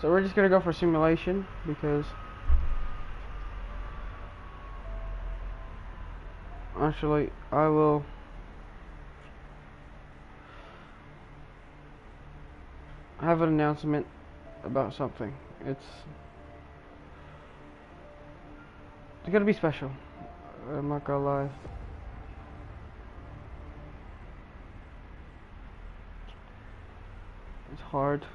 So we're just gonna go for simulation because actually I will have an announcement about something. It's gonna be special. I'm not gonna lie. It's hard.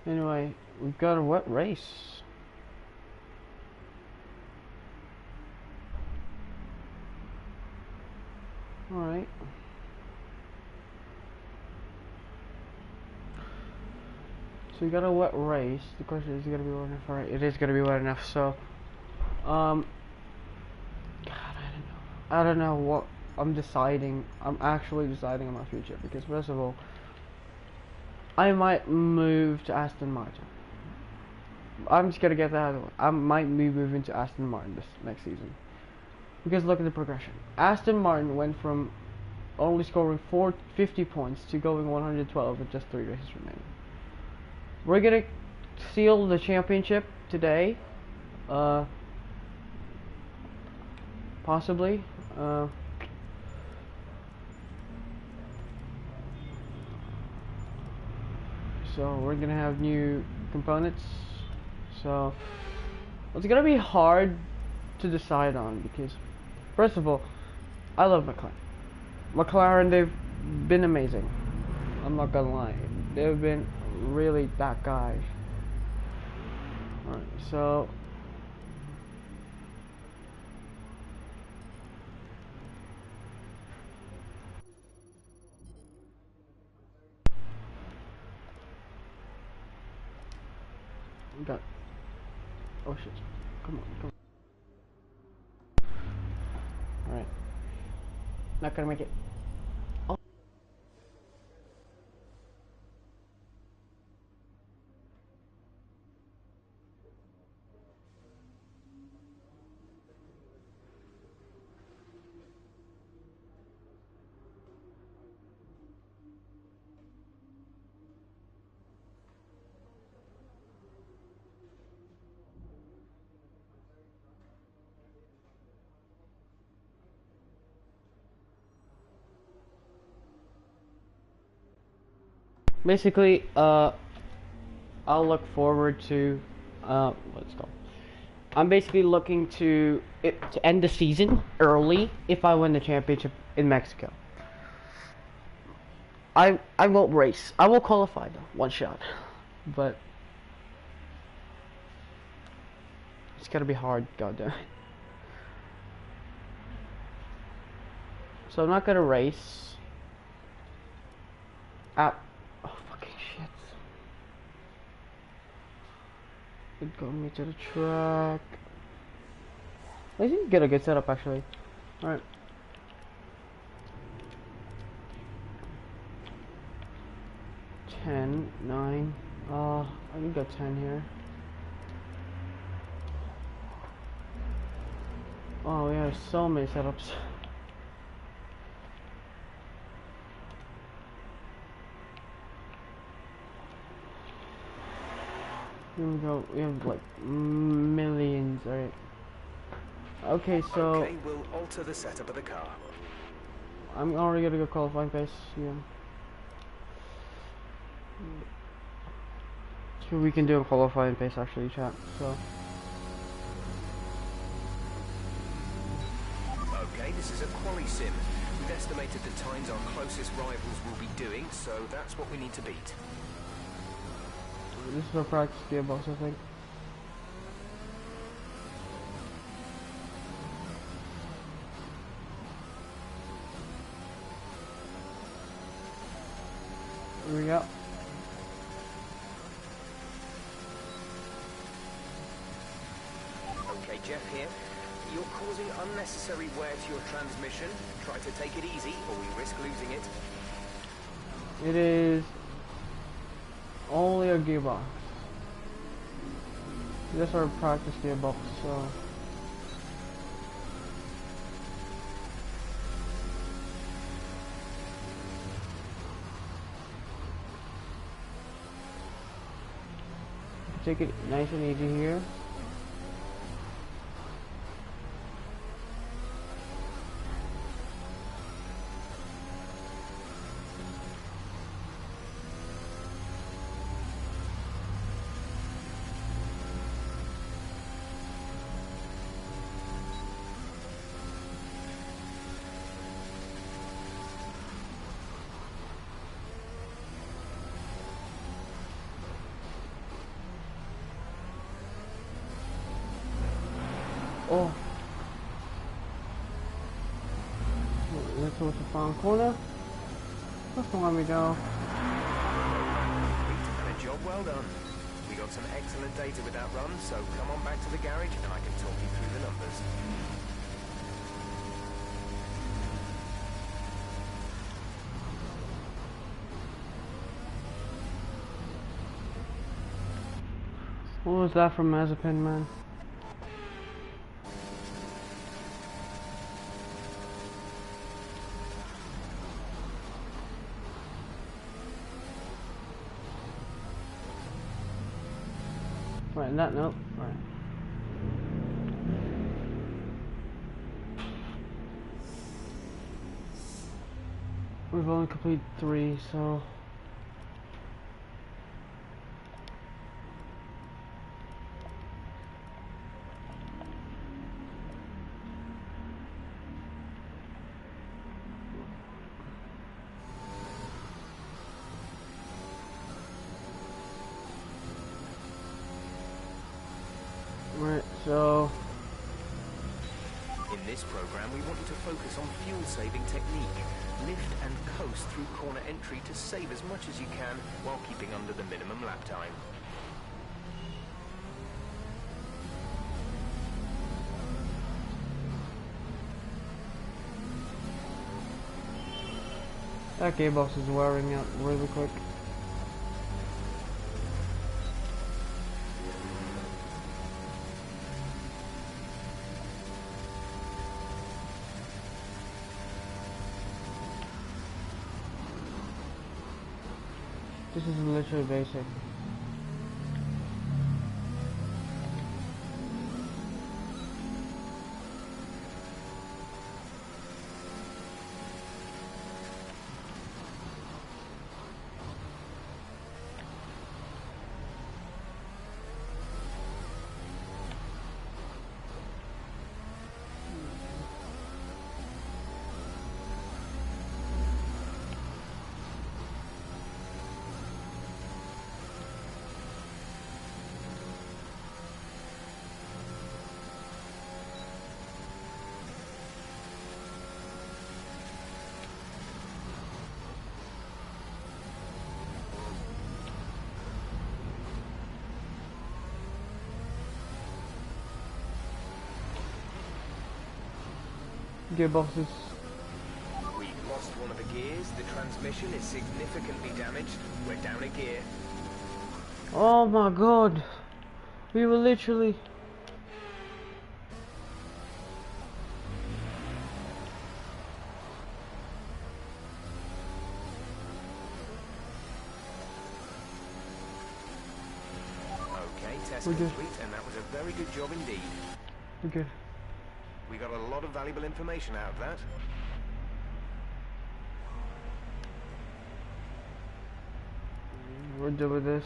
Anyway, we've got a wet race. Alright. So we got a wet race. The question is, it gonna be wet enough? Alright, it is gonna be wet enough. So, God, I don't know what I'm deciding. I'm actually deciding on my future because first of all, I might move to Aston Martin. I'm just gonna get that out of the way. I might be moving to Aston Martin this next season because look at the progression. Aston Martin went from only scoring 450 points to going 112 with just 3 races remaining. We're gonna seal the championship today, possibly. So we're gonna have new components. So it's gonna be hard to decide on because, first of all, I love McLaren. McLaren, they've been amazing. I'm not gonna lie, they've been really that guy. Alright, so we got. Oh shit! Come on. All right, not gonna make it. Basically, I'll look forward to, what's it called? I'm basically looking to end the season early if I win the championship in Mexico. I won't race. I will qualify though, one shot, but it's gonna be hard. Goddamn. So I'm not gonna race. Oh fucking shit! It got me to the track. I think get a good setup actually. All right. 10, 9. I can go 10 here. Oh, we have so many setups. Here we go. We have like millions, right? Okay, so okay, we'll alter the setup of the car. I'm already gonna go qualifying pace. Yeah. So we can do a qualifying pace actually, chat. So. Okay, this is a quali sim. We've estimated the times our closest rivals will be doing, so that's what we need to beat. This is a practice gearbox, I think. Here we go. Okay, Jeff here. You're causing unnecessary wear to your transmission. Try to take it easy, or we risk losing it. It is only a gearbox. This is our practice gearbox, so take it nice and easy here. Oh, that's towards the far corner. That's the one we go. And a job well done. We got some excellent data with that run, so come on back to the garage and I can talk you through the numbers. What was that from Mazepin, man? Right, that note. Right. We've only completed 3, so right, so In this program, we want you to focus on fuel-saving technique. Lift and coast through corner entry to save as much as you can while keeping under the minimum lap time. that gearbox is wearing out really quick. This is literally basic. Gearboxes. We've lost one of the gears. The transmission is significantly damaged. We're down a gear. Oh my god. We were literally... Okay, test We're good. complete, and that was a very good job indeed. We're good. We got a lot of valuable information out of that. We're done with this.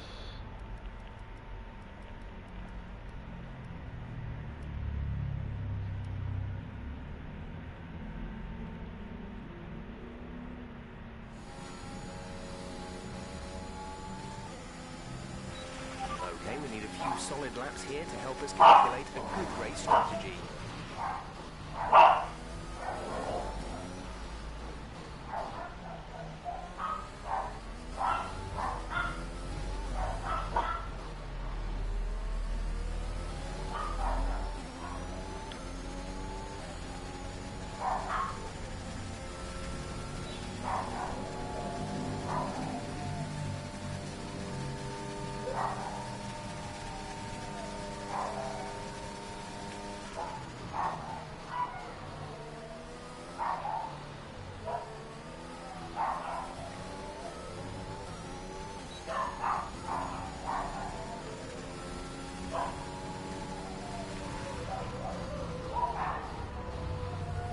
Okay, we need a few solid laps here to help us calculate a good race strategy.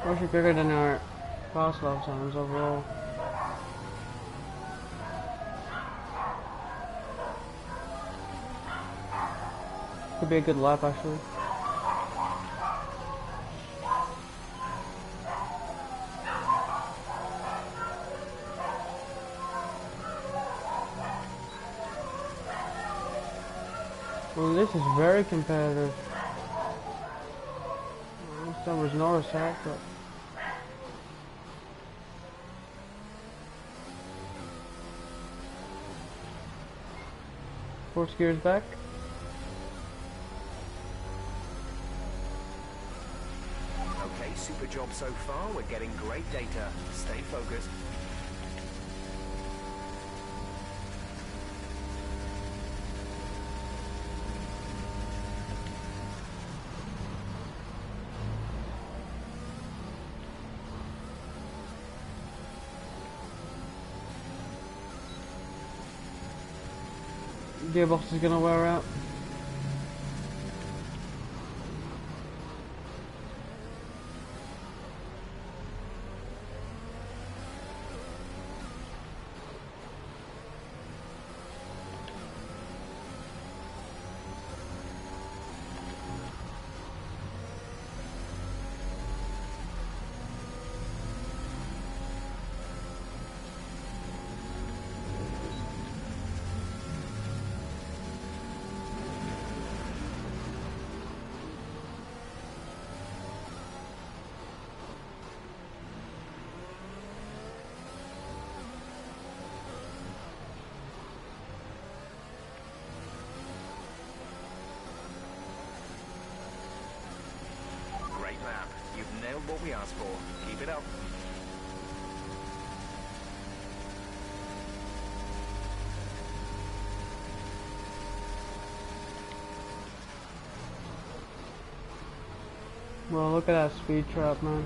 Actually quicker than our past lap times overall. Could be a good lap actually. Well, this is very competitive. This time was Norris hack, but fourth gear's back. Okay, super job so far. We're getting great data. Stay focused. Gearbox is gonna wear out. Great lap. You've nailed what we asked for. Keep it up. Well, look at that speed trap, man.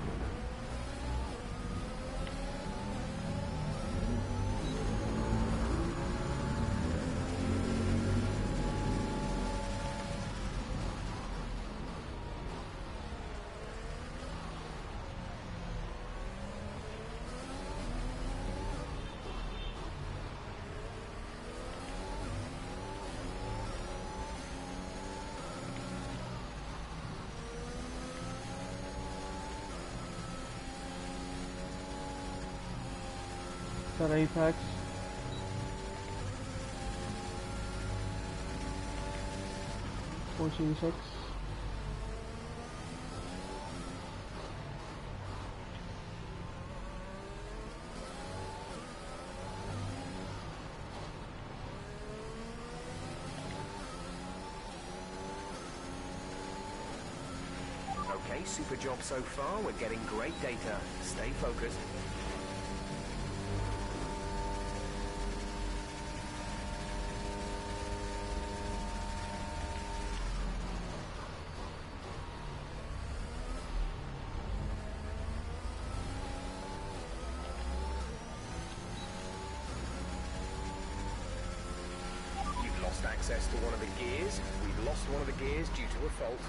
That apex. Fourteen six. Okay, super job so far. We're getting great data. Stay focused. You've lost access to one of the gears. We've lost one of the gears due to a fault.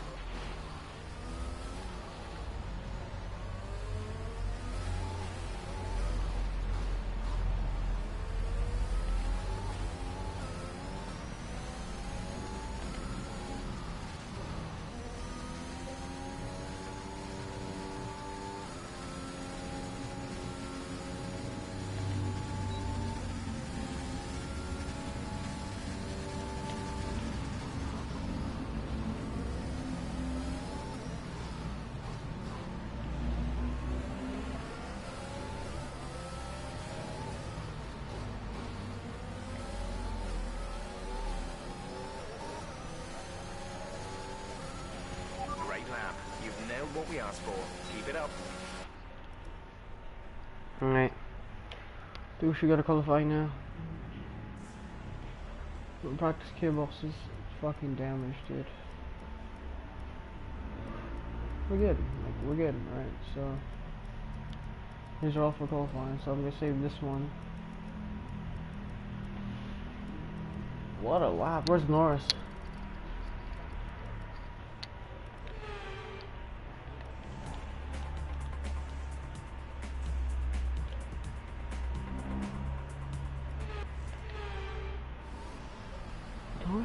You've nailed what we asked for. Keep it up. Alright. Do we gotta qualify now? Practice gearbox is fucking damaged, dude. We're good. Like, we're good, right? So these are all for qualifying, so I'm gonna save this one. What a lap. Where's Norris?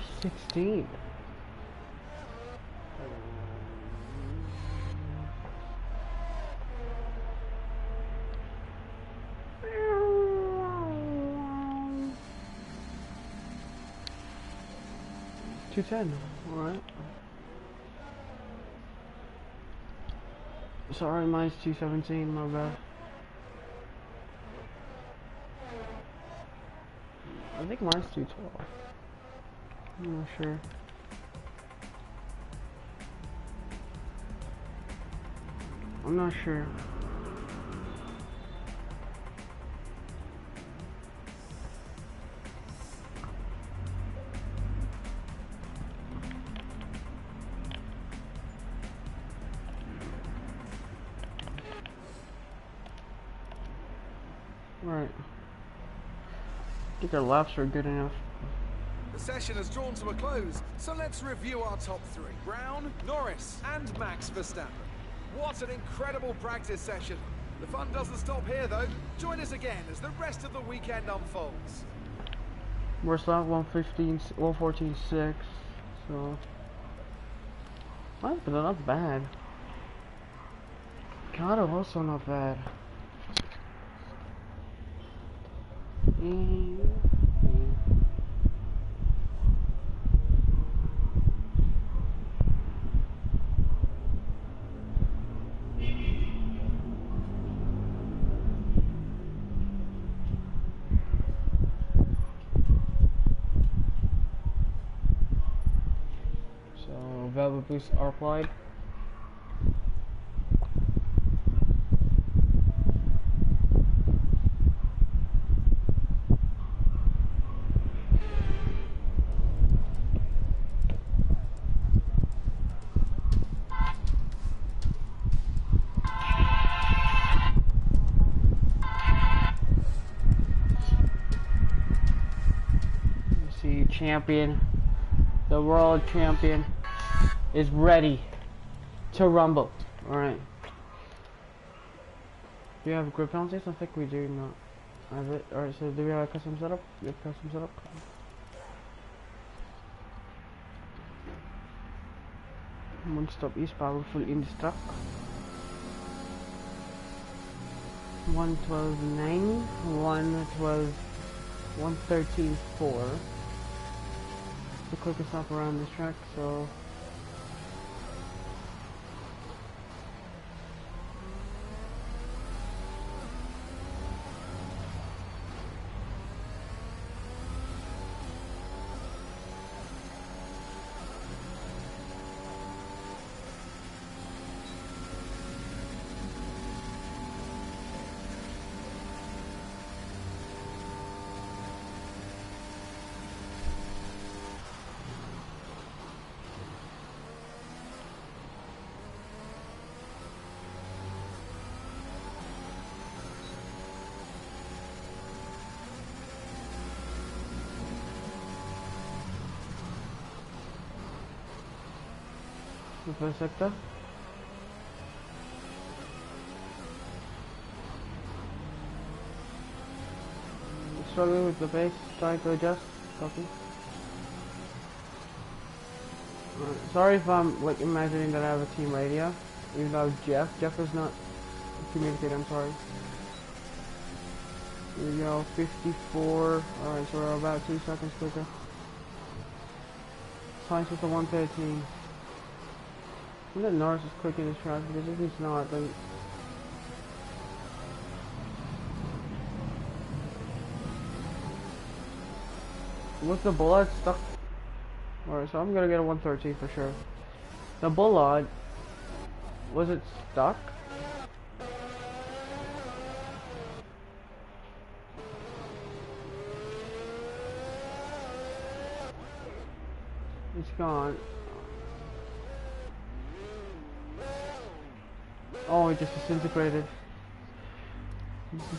North 16. $210. All right. Sorry, mine's 217. My bad. I think mine's 212. I'm not sure. I'm not sure. Right. I think our laps are good enough. The session has drawn to a close, so let's review our top three. Brown, Norris, and Max Verstappen. What an incredible practice session. The fun doesn't stop here, though. Join us again as the rest of the weekend unfolds. Worst lap 115, 114.6. So, but they're not bad. God, also not bad. So, velvet boosts are applied. Champion, the world champion, is ready to rumble. Alright. Do you have grip penalties? I think we do not have it. Alright, so do we have a custom setup? We have custom setup. One stop is powerful in stock. 112.9, 112, 113.4. The quickest lap around this track, so the first sector. Struggling with the pace, trying to adjust. Copy. Sorry if I'm like imagining that I have a team radio, even though Jeff is not communicating. I'm sorry. Here we go, 54. Alright, so we're about 2 seconds quicker. Science with the 113. I think that Norris is quick in this track, because if he's not, then was the Bullard stuck? Alright, so I'm gonna get a 113 for sure. The Bullard, was it stuck? It's gone. Oh, it just disintegrated.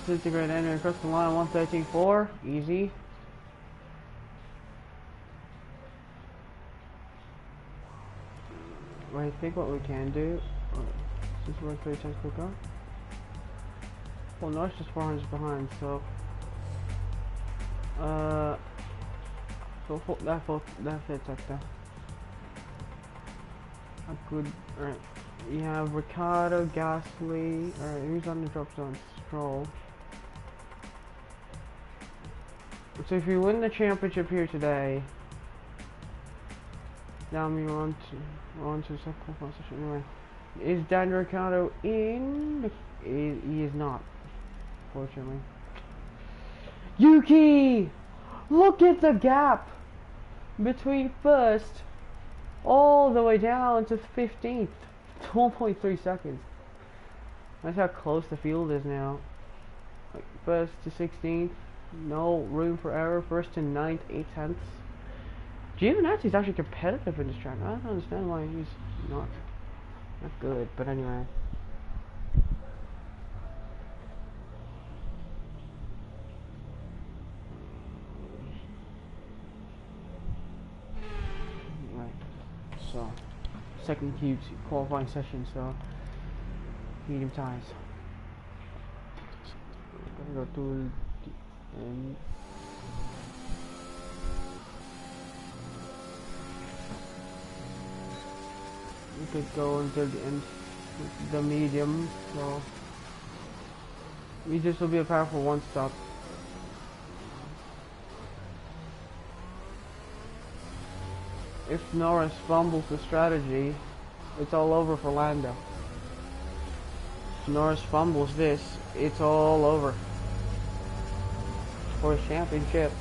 Disintegrated anyway, across the line, 113.4, easy. I think what we can do, since we're 3 times quicker. Well, North's just 400 behind, so That fits like that. A good. Alright. You have Ricardo, Gasly. Alright, who's on the drop zone? Stroll. So if you win the championship here today, now we're on to second position. Anyway, is Daniel Ricciardo in? He is not, fortunately. Yuki! Look at the gap between first all the way down to 15th. 12.3 seconds. That's how close the field is now. Like first to 16th, no room for error. First to 9th, 8/10. Giovinazzi's actually competitive in this track. I don't understand why he's not good, but anyway. Right. So, second Q2 qualifying session. So, medium tires. I'm gonna go to the end. We could go until the end, the medium, so we just will be a power for one stop. If Norris fumbles the strategy, it's all over for Lando. If Norris fumbles this, it's all over for his championship.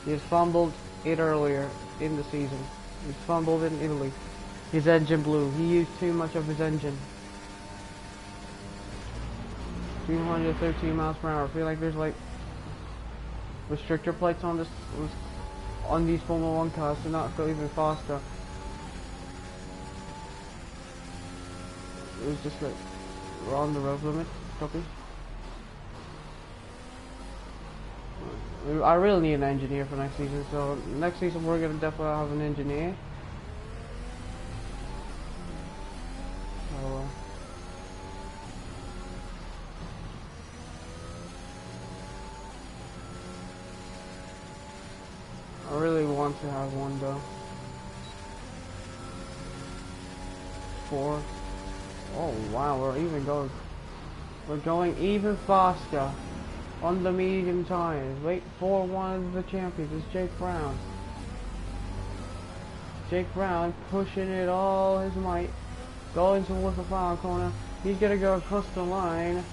He has fumbled it earlier in the season. He's fumbled in Italy. His engine blew. He used too much of his engine. 213 miles per hour. I feel like there's like restrictor plates on these Formula 1 cars to not go even faster. It was just like we're on the road limit. Copy. I really need an engineer for next season. So next season we're gonna definitely have an engineer. I really want to have one though. 4. Oh wow, we're going even faster on the medium tires. Wait for one of the champions. It's Jake Brown. Jake Brown pushing it all his might. Going towards the final corner. He's gonna go across the line.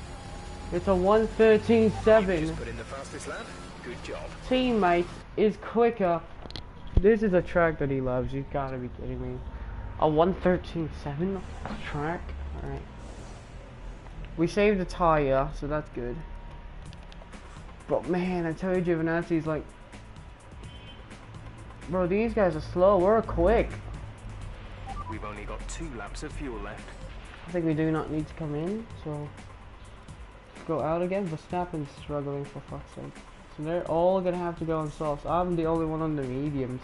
It's a 1:13.7. Just put in the fastest lap. Good job. Teammate is quicker. This is a track that he loves. You've got to be kidding me. A 1:13.7 track. All right. We saved the tire, so that's good. But man, I tell you, Giovinazzi's like, bro, these guys are slow. We're quick. We've only got 2 laps of fuel left. I think we do not need to come in, so go out again. Verstappen's struggling, for fuck's sake. So they're all gonna have to go on softs. I'm the only one on the mediums.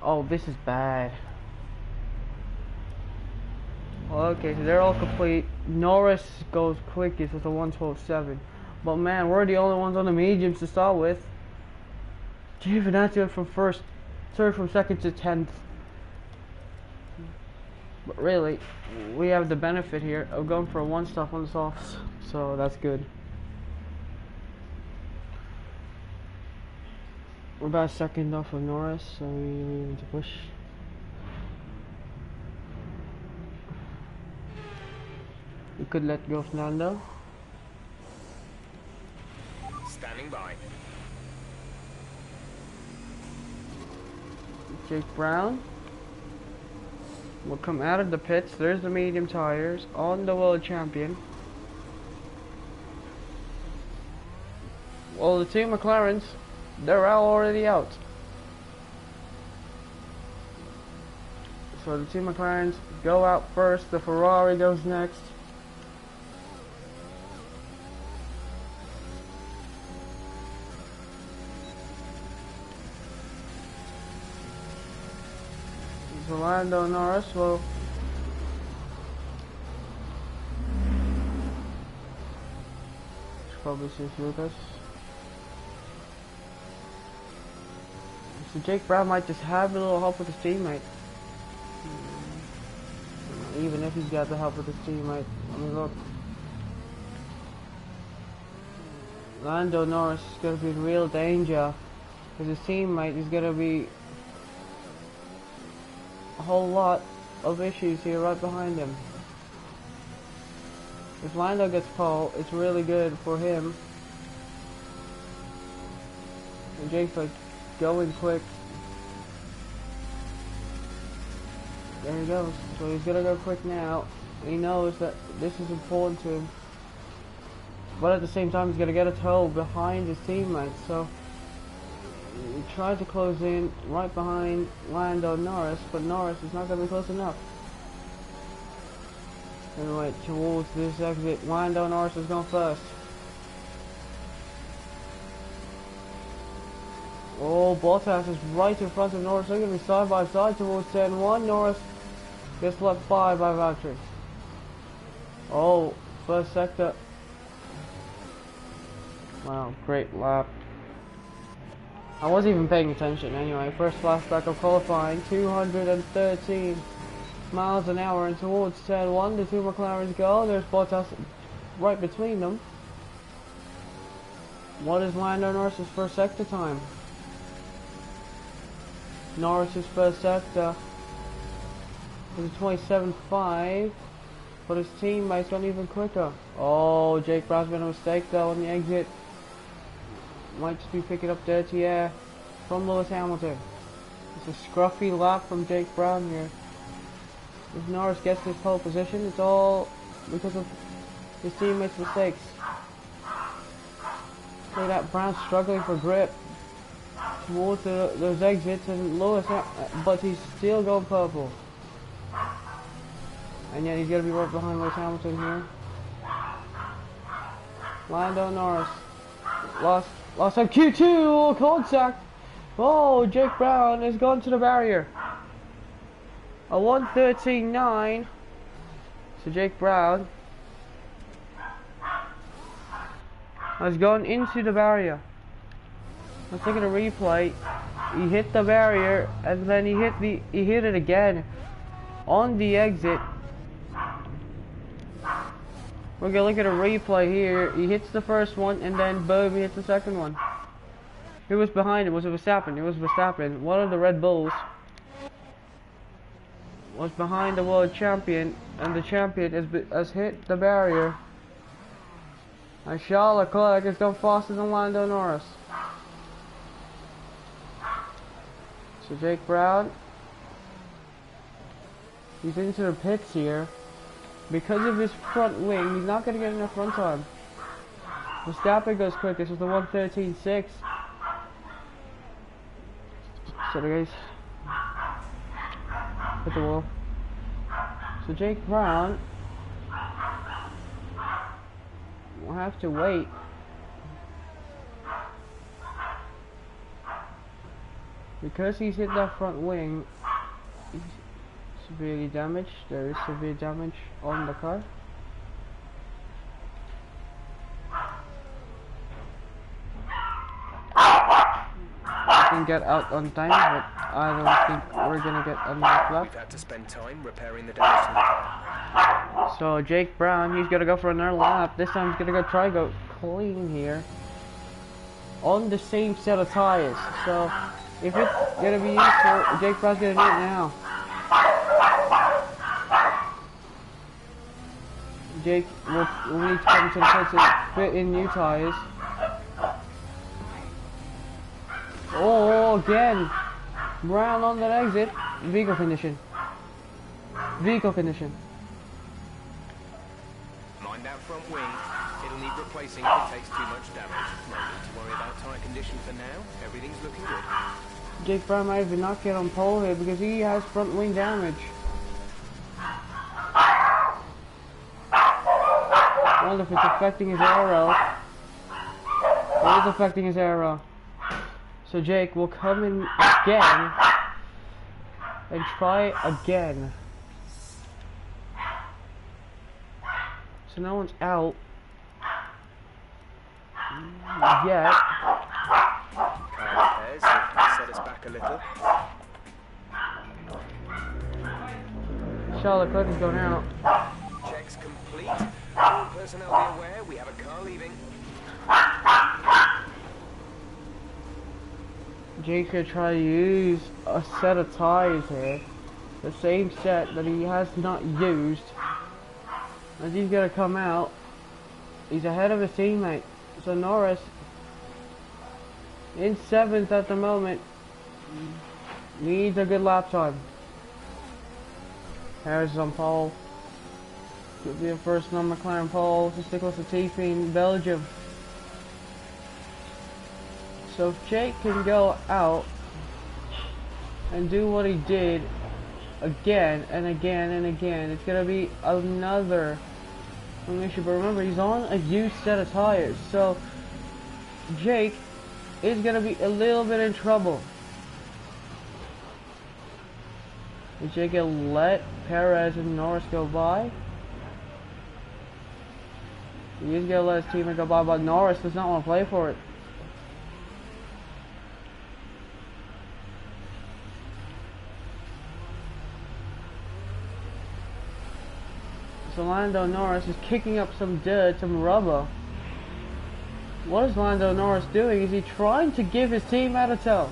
Oh, this is bad. Okay, so they're all complete. Norris goes quickest with a 1:12.7. But man, we're the only ones on the mediums to start with. Giovinazzi went from from second to 10th. But really, we have the benefit here of going for a 1 stop on the softs. So that's good. We're about second off of Norris, so we need to push. We could let go of Nando. Standing by. Jake Brown will come out of the pits. There's the medium tires on the world champion. Well, the two McLarens, they're already out. So the two McLarens go out first. The Ferrari goes next. Lando Norris will probably see Lucas. So Jake Brown might just have a little help with his teammate. Even if he's got the help with his teammate. I mean, look. Lando Norris is going to be in real danger. Because his teammate is going to be a whole lot of issues here right behind him. If Lando gets pole, it's really good for him. And Jake's like going quick. There he goes. So he's gonna go quick now. He knows that this is important to him. But at the same time, he's gonna get a toe behind his teammates. So he tried to close in right behind Lando Norris, but Norris is not gonna be close enough. Anyway, towards this exit, Lando Norris is going first. Oh, Bottas is right in front of Norris. They're going to be side by side towards turn 1. Norris gets left by Valtteri. Oh, first sector. Wow, great lap. I wasn't even paying attention anyway. First flashback of qualifying, 213 miles an hour, and towards turn 1, the two McLarens go. There's Bottas right between them. What is Lando Norris's first sector time? Norris's first sector is 27.5, but his teammates gone even quicker. Oh, Jake Brown's made a mistake though on the exit. Might just be picking up dirty air from Lewis Hamilton. It's a scruffy lap from Jake Brown here. If Norris gets this pole position, it's all because of his teammates' mistakes. Look at that, Brown struggling for grip towards those exits, and Lewis, but he's still going purple. And yet he's going to be right behind Lewis Hamilton here. Lando Norris lost on Q2, contact. Oh, Jake Brown has gone to the barrier. A 1:13.9. So Jake Brown has gone into the barrier. I'm taking a replay. He hit the barrier and then he hit it again on the exit. We're gonna look at a replay here. He hits the first one and then boom, he hits the second one. Who was behind him? Was it Verstappen? It was Verstappen. One of the Red Bulls was behind the world champion, and the champion has hit the barrier. And Charles Leclerc has gone faster than Lando Norris. So Jake Brown, he's into the pits here. Because of his front wing, he's not going to get enough run time. Verstappen goes quick. This is the 1:13.6. So the guys hit the wall. So Jake Brown will have to wait. Because he's hit that front wing, he's severely damaged. There is severe damage on the car. I can get out on time, but I don't think we're gonna get enough left. We've had to spend time repairing the damage to the car. So Jake Brown, he's gonna go for another lap. This time he's gonna go clean here on the same set of tires. So if it's gonna be useful, Jake Brown's gonna do it now. Jake will need to come to the pits and fit in new tires. Oh, again. Brown on that exit. Vehicle condition. Vehicle condition. Mind that front wing. It'll need replacing if it takes too much damage. No need to worry about tyre condition for now. Everything's looking good. Jake Brown might even not get on pole here because he has front wing damage. I wonder if it's affecting his aero. It is affecting his aero. So Jake will come in again and try again. So no one's out yet. Car repairs have set us back back a little. Charlotte Leclerc is going out. Checks complete. All personnel be aware, we have a car leaving. Jake could try to use a set of tires here. The same set that he has not used. As he's gonna come out, he's ahead of his teammate. So Norris, in 7th at the moment, needs a good lap time. Harris is on pole. Could be a first non-McLaren pole to stick with the Latifi in Belgium. So if Jake can go out and do what he did again and again and again, it's gonna be another issue. But remember, he's on a used set of tires, so Jake is gonna be a little bit in trouble. Is Jake gonna let Perez and Norris go by? He is gonna let his teammate go by, but Norris does not want to play for it. So Lando Norris is kicking up some dirt, some rubber. What is Lando Norris doing? Is he trying to give his teammate a tow?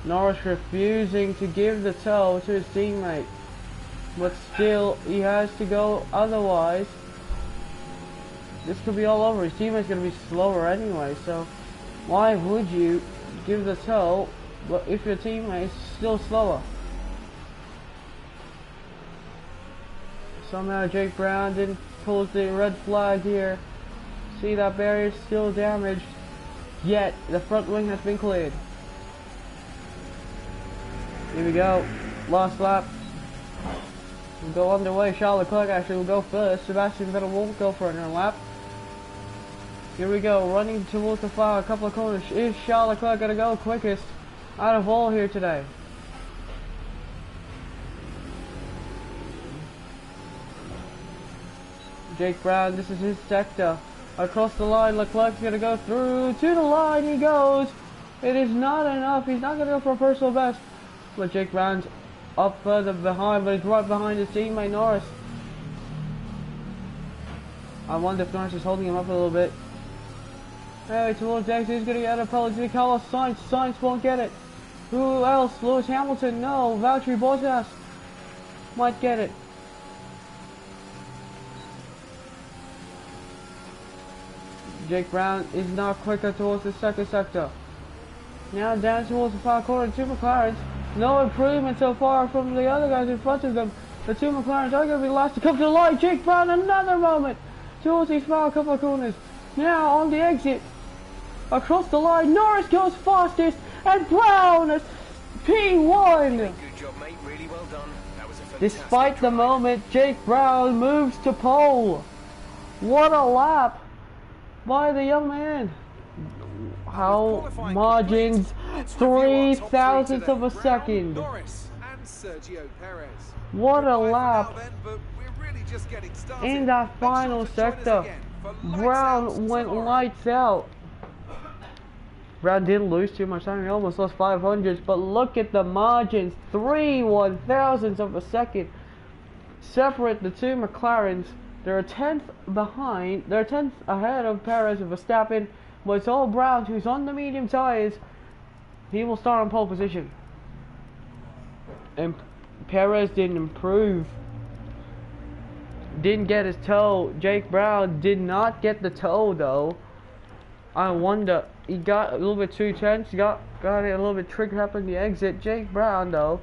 Norris refusing to give the tow to his teammate. But still, he has to go, otherwise this could be all over. His teammate's going to be slower anyway, so why would you give the tow but if your teammate is still slower? Somehow Jake Brown didn't pull the red flag here. See, that barrier is still damaged, yet the front wing has been cleared. Here we go, last lap. We'll go underway. Charles Leclerc actually will go first. Sebastian Vettel won't go for another lap. Here we go, running towards the fire, a couple of corners. Is Charles Leclerc going to go quickest out of all here today? Jake Brown, this is his sector. Across the line, Leclerc's going to go through to the line. He goes. It is not enough. He's not going to go for a personal best. But Jake Brown's up further behind, but he's right behind his teammate Norris. I wonder if Norris is holding him up a little bit. Hey, towards the exit, he's going to get a penalty. Carlos Sainz. Sainz won't get it. Who else? Lewis Hamilton? No. Valtteri Bottas might get it. Jake Brown is now quicker towards the second sector. Now down towards the far corner, two McLarens. No improvement so far from the other guys in front of them. The two McLarens are going to be the last to come to the line. Jake Brown, another moment towards these far couple of corners. Now on the exit, across the line, Norris goes fastest, and Brown is P1. Good job, mate. Really well done. That was a fantastic Despite the drive. moment, Jake Brown moves to pole. What a lap by the young man. How margins 3,000ths of a second. Norris and Sergio Perez. What a Goodbye for lap. now then, but we're really just getting started. In that Make final sure to join us sector, again for Lights Out Brown went tomorrow. lights out. Brown didn't lose too much time. He almost lost 500s, but look at the margins. 3/1000ths of a second separate the two McLarens. They're a 10th behind. They're a 10th ahead of Perez and Verstappen. But it's all Brown, who's on the medium tires. He will start on pole position. And Perez didn't improve. Didn't get his toe. Jake Brown did not get the toe though. I wonder. He got a little bit too tense. Got it a little bit triggered up in the exit. Jake Brown though,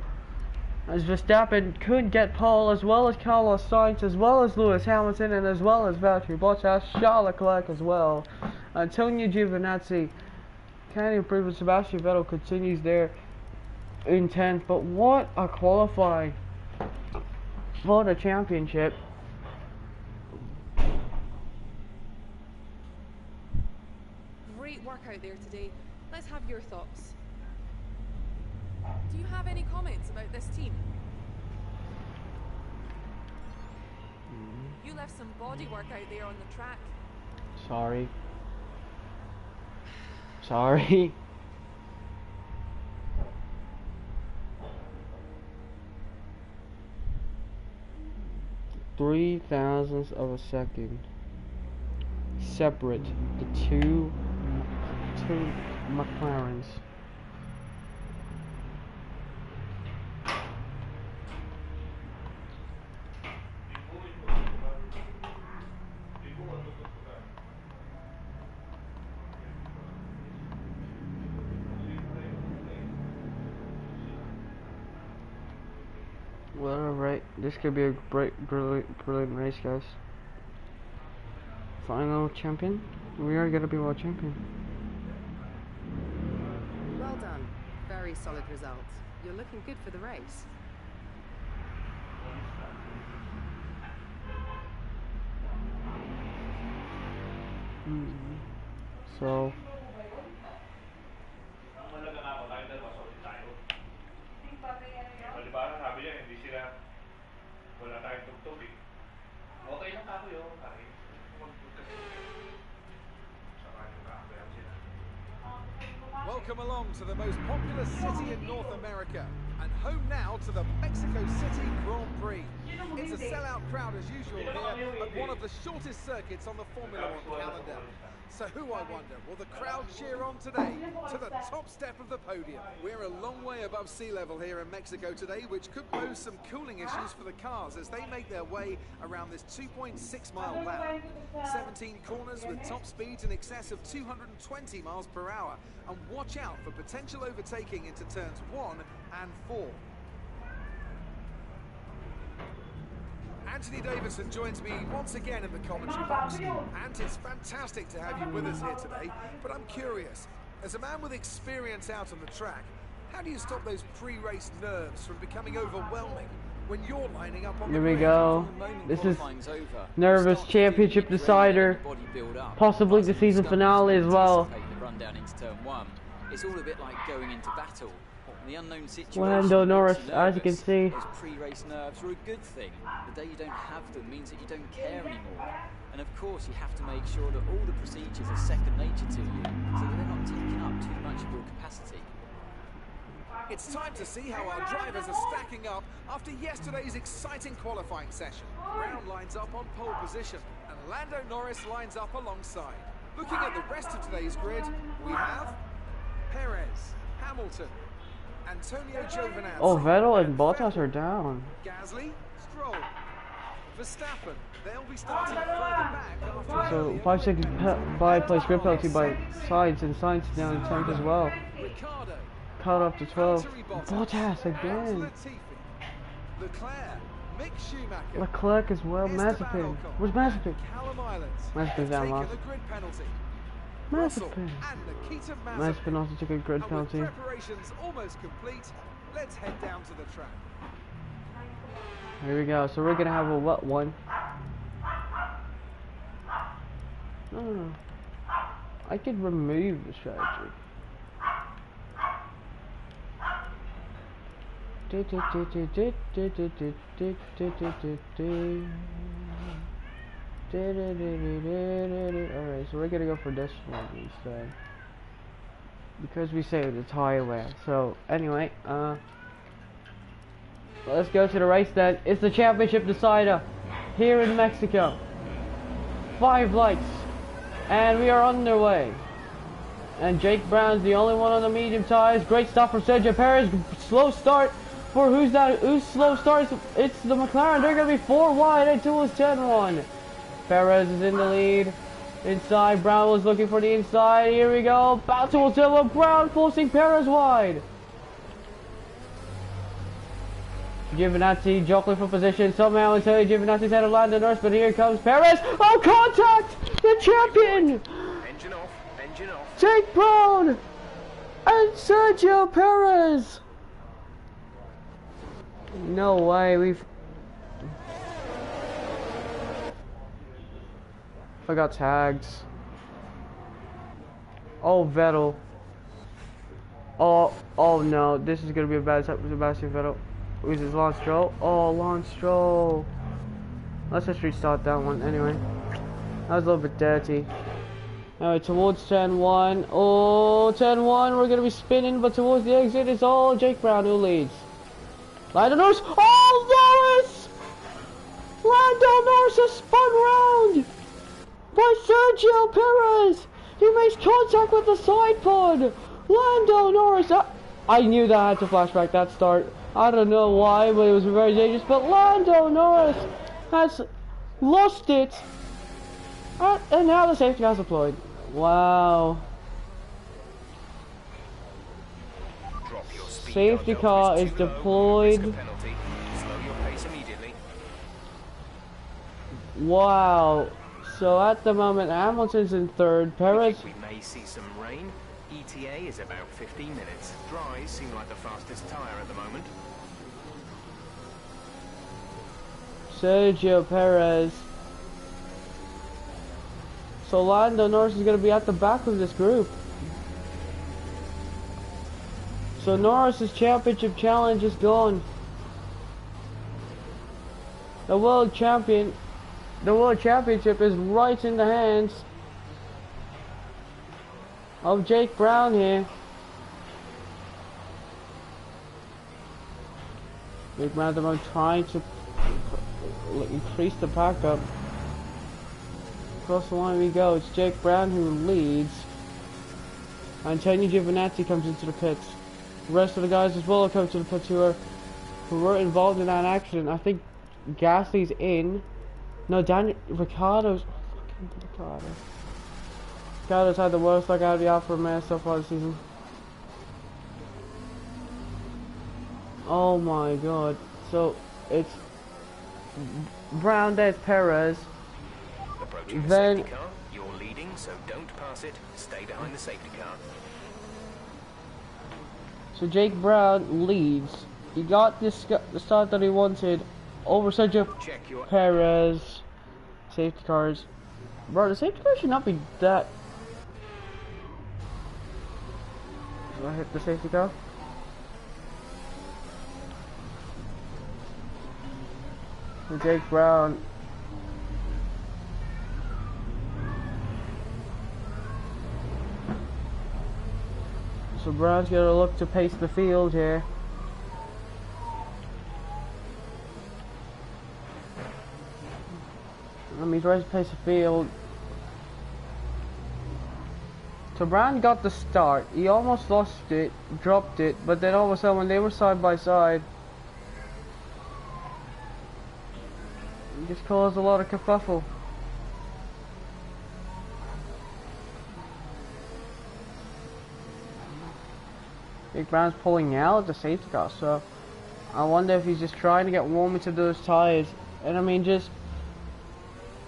as Verstappen could get pole, as well as Carlos Sainz, as well as Lewis Hamilton, and as well as Valtteri Bottas, Charles Leclerc as well. Antonio Giovinazzi can improve, and Sebastian Vettel continues there in 10th. But what a qualifying for the championship. Great work out there today. Let's have your thoughts. Do you have any comments about this team? You left some bodywork out there on the track. Sorry. 0.3 thousandths of a second separate the two McLarens. Well, alright, this could be a brilliant race, guys. Final champion. We are gonna be world champion. Well done. Very solid results. You're looking good for the race. So Welcome along to the most popular city in North America and home now to the Mexico City Grand Prix. It's a sellout crowd as usual here at one of the shortest circuits on the Formula One calendar. So who, I wonder, will the crowd cheer on today to the top step of the podium? We're a long way above sea level here in Mexico today, which could pose some cooling issues for the cars as they make their way around this 2.6-mile lap. 17 corners with top speeds in excess of 220 miles per hour. And watch out for potential overtaking into turns 1 and 4. Anthony Davidson joins me once again in the commentary box. And it's fantastic to have you with us here today, but I'm curious, as a man with experience out on the track, how do you stop those pre-race nerves from becoming overwhelming when you're lining up on the here we grid? go. This is nervous championship decider, possibly the season finale as well. It's all a bit like going into battle. The unknown situation. Lando Norris, as you can see. Those pre-race nerves are a good thing. The day you don't have them means that you don't care anymore. And of course, you have to make sure that all the procedures are second nature to you, so that they're not taking up too much of your capacity. It's time to see how our drivers are stacking up after yesterday's exciting qualifying session. Brown lines up on pole position, and Lando Norris lines up alongside. Looking at the rest of today's grid, we have Perez, Hamilton, Antonio Giovinazzi. Oh, Vettel and Bottas are down. Gasly, Stroll, Verstappen. They'll be starting further back after So 5 second by-place grid penalty by Sainz, and Sainz is down in 10th as well. Ricardo, Caught up to 12. Valtteri Bottas and again. Latifi. Leclerc, Mick Schumacher, Leclerc as well. Esteban Mazepin. Ocon, Where's Mazepin? Callum Islands Mazepin's have down taken last. a grid penalty. Russell Mazepin. and Nikita Mazepin also took a grid And penalty. with preparations almost complete, let's head down to the track. Here we go. So we're gonna have a what one? No. I could remove the strategy. Alright, so we're gonna go for this one instead, because we saved the highway. So anyway, let's go to the race then. It's the championship decider here in Mexico. 5 lights, and we are underway. And Jake Brown's the only one on the medium tires. Great stop from Sergio Perez. Slow start for who's slow starts? It's the McLaren. They're gonna be 4 wide until it's 10-1. Perez is in the lead. Inside, Brown was looking for the inside. Here we go. Battle to Brown forcing Perez wide. Giovinazzi jockeying for position. Somehow until Giovinazzi's had a Lando Norris, but here comes Perez. Oh, contact! The champion! Engine off, engine off. Jake Brown and Sergio Perez. No way, I got tagged. Oh, Vettel. Oh no, this is gonna be a bad time for Sebastian Vettel. Who's his Lance Stroll? Oh, Lance Stroll. Let's just restart that one anyway. That was a little bit dirty. Alright, towards 10-1. Oh, 10-1. We're gonna be spinning, but towards the exit it's all Jake Brown who leads. Lando Norris. Oh, Norris! Lando Norris is spun round by Sergio Perez. He makes contact with the side pod. Lando Norris. I knew that I had to flashback that start. I don't know why, but it was very dangerous. But Lando Norris has lost it. And now the safety car's deployed. Wow. Drop your speed. Safety car is deployed. Slow your pace immediately. Wow. So at the moment, Hamilton's in third. Perez. We may see some rain. ETA is about 15 minutes. Dries seem like the fastest tyre at the moment. Sergio Perez. So Lando Norris is going to be at the back of this group. So Norris's championship challenge is gone. The world championship is right in the hands of Jake Brown here. Jake Brown at the moment trying to increase the pack up. Across the line we go. It's Jake Brown who leads. Antonio Giovinazzi comes into the pits. The rest of the guys as well come to the pits who were involved in that accident. I think Gasly's in. No, Ricardo's had the worst luck out of the Alfa Romeo so far this season. Oh my god. So it's Brown, there's Perez. Approaching the Then safety car. You're leading, so don't pass it. Stay behind the safety car. so Jake Brown leads. He got the start that he wanted over Sergio Check your Perez. Safety cars. Bro, the safety car should not be that. Do I hit the safety car? So Jake Brown. So Brown's gonna look to pace the field here. He's ready to pace the field. So Brown got the start. He almost lost it, dropped it, but then all of a sudden when they were side by side, it just caused a lot of kerfuffle. Big Brown's pulling out the safety car, so I wonder if he's just trying to get warm into those tires. And I mean, just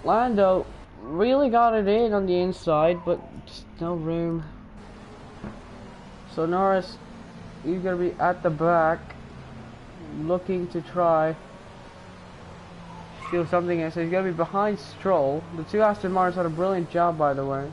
Lando really got it in on the inside, but just no room. So Norris, he's gonna be at the back, looking to try steal something. And so he's gonna be behind Stroll. The two Aston Martins had a brilliant job, by the way.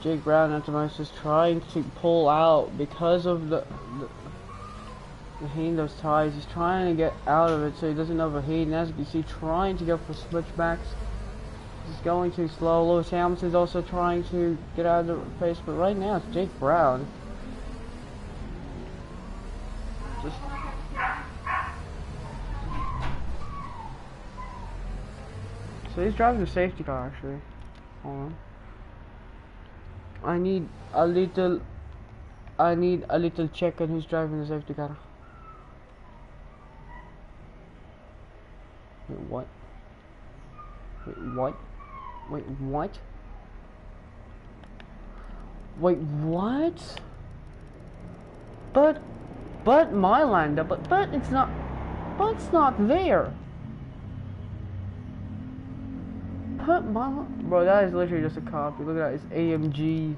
Jake Brown at the most is trying to pull out because of the heat in those tires. He's trying to get out of it so he doesn't overheat, and as you can see, trying to go for switchbacks. He's going too slow. Lewis Hamilton's also trying to get out of the pace, but right now it's Jake Brown. Just so he's driving the safety car actually. Hold on. I need a little check on who's driving the safety car. Wait, what? Wait, what? Wait, what? Wait, what? But my Lando, but it's not. Bud's not there. Bro, that is literally just a copy. Look at that. It's AMG.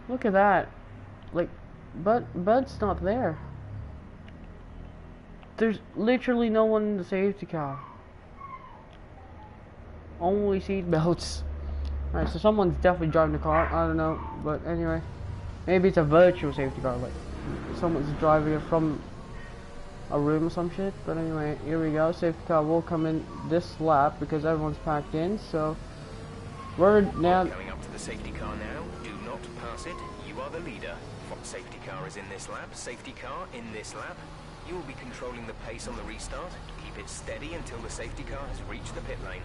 Look at that. Like, Bud's not there. There's literally no one in the safety car. Only seat belts. Alright, so someone's definitely driving the car. I don't know. But anyway. Maybe it's a virtual safety car. Like, someone's driving it from a room or some shit. But anyway, here we go. Safety car will come in this lap because everyone's packed in. So we're now Going up to the safety car now. Do not pass it. You are the leader. Safety car is in this lap. Safety car in this lap. You will be controlling the pace on the restart. Keep it steady until the safety car has reached the pit lane.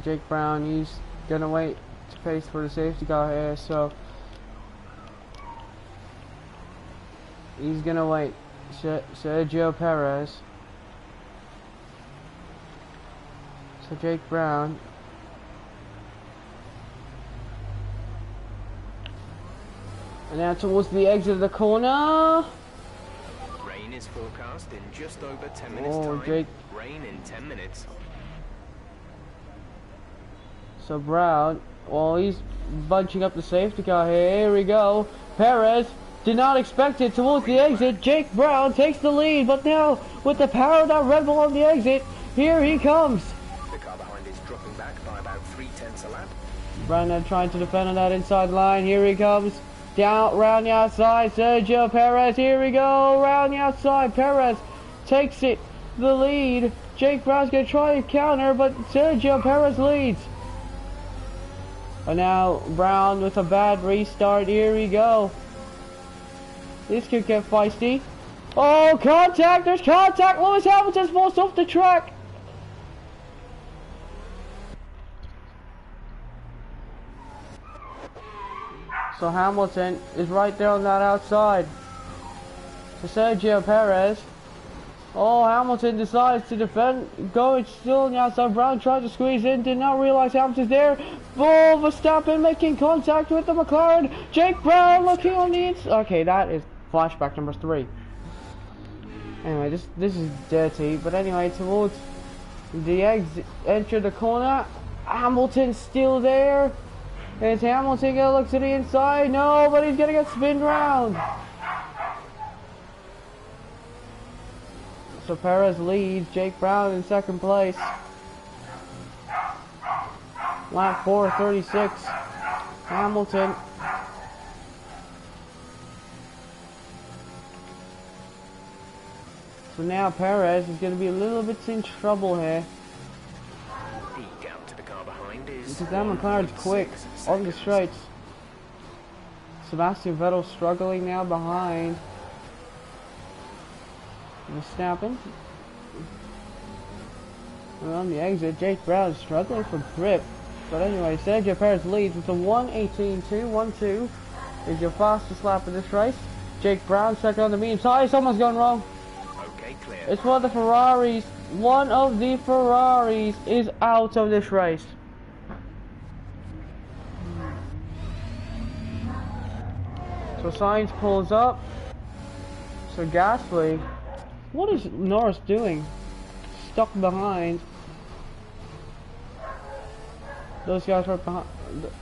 Jake Brown, he's gonna wait to pace for the safety car here, so he's gonna wait. Sergio Perez. So Jake Brown. And now towards the exit of the corner. Rain is forecast in just over 10 minutes time. Jake. Rain in 10 minutes. So Brown, well, he's bunching up the safety car here. Here we go. Perez did not expect it towards the exit. Jake Brown takes the lead, but now with the power of that Red Bull on the exit, here he comes. The car behind is dropping back by about 3/10 a lap. Brandon trying to defend on that inside line. Here he comes. Down, round the outside. Sergio Perez. Here we go. Round the outside. Perez takes it. The lead. Jake Brown's going to try to counter, but Sergio Perez leads. And now Brown with a bad restart. Here we go. This could get feisty. Oh, contact! There's contact! Lewis Hamilton's forced off the track. So Hamilton is right there on that outside. To Sergio Perez. Oh, Hamilton decides to defend. Going still on the outside. Brown tried to squeeze in. Did not realize Hamilton's there. Oh, Verstappen making contact with the McLaren. Jake Brown looking on the inside. Okay, that is flashback number 3. Anyway, this is dirty. But anyway, towards the exit, enter the corner. Hamilton's still there. Is Hamilton gonna look to the inside? No, but he's gonna get spun round. So Perez leads. Jake Brown in second place. Lap 4:36. Hamilton. So now Perez is going to be a little bit in trouble here. The gap to the car behind is Because that McLaren's quick on the straights. Sebastian Vettel struggling now behind Verstappen. And on the exit, Jake Brown is struggling for grip. But anyway, Sergio Perez leads with a 1:18.212 is your fastest lap of this race. Jake Brown second on the medium. Sorry, someone's gone wrong. okay, clear. It's one of the Ferraris. One of the Ferraris is out of this race. So Sainz pulls up. So Gasly. What is Norris doing? Stuck behind. Those guys right behind,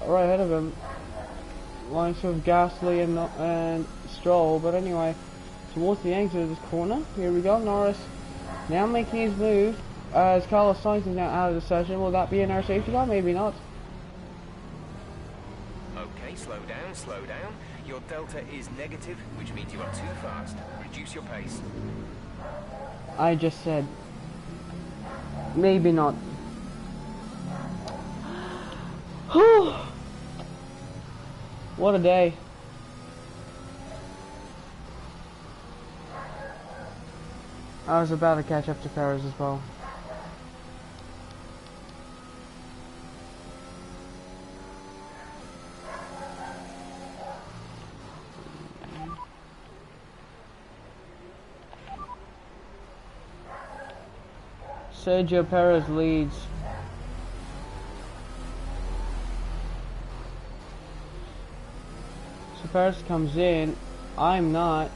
right ahead of him. Lines of Gasly and Stroll. But anyway, towards the exit of this corner. Here we go. Norris now making his move. As Carlos Sainz is now out of the session. Will that be in our safety car? Maybe not. Okay, slow down, slow down. Your delta is negative, which means you are too fast. Reduce your pace. I just said maybe not. Whew. What a day. I was about to catch up to Perez as well. Sergio Perez leads. So Perez comes in. I'm not.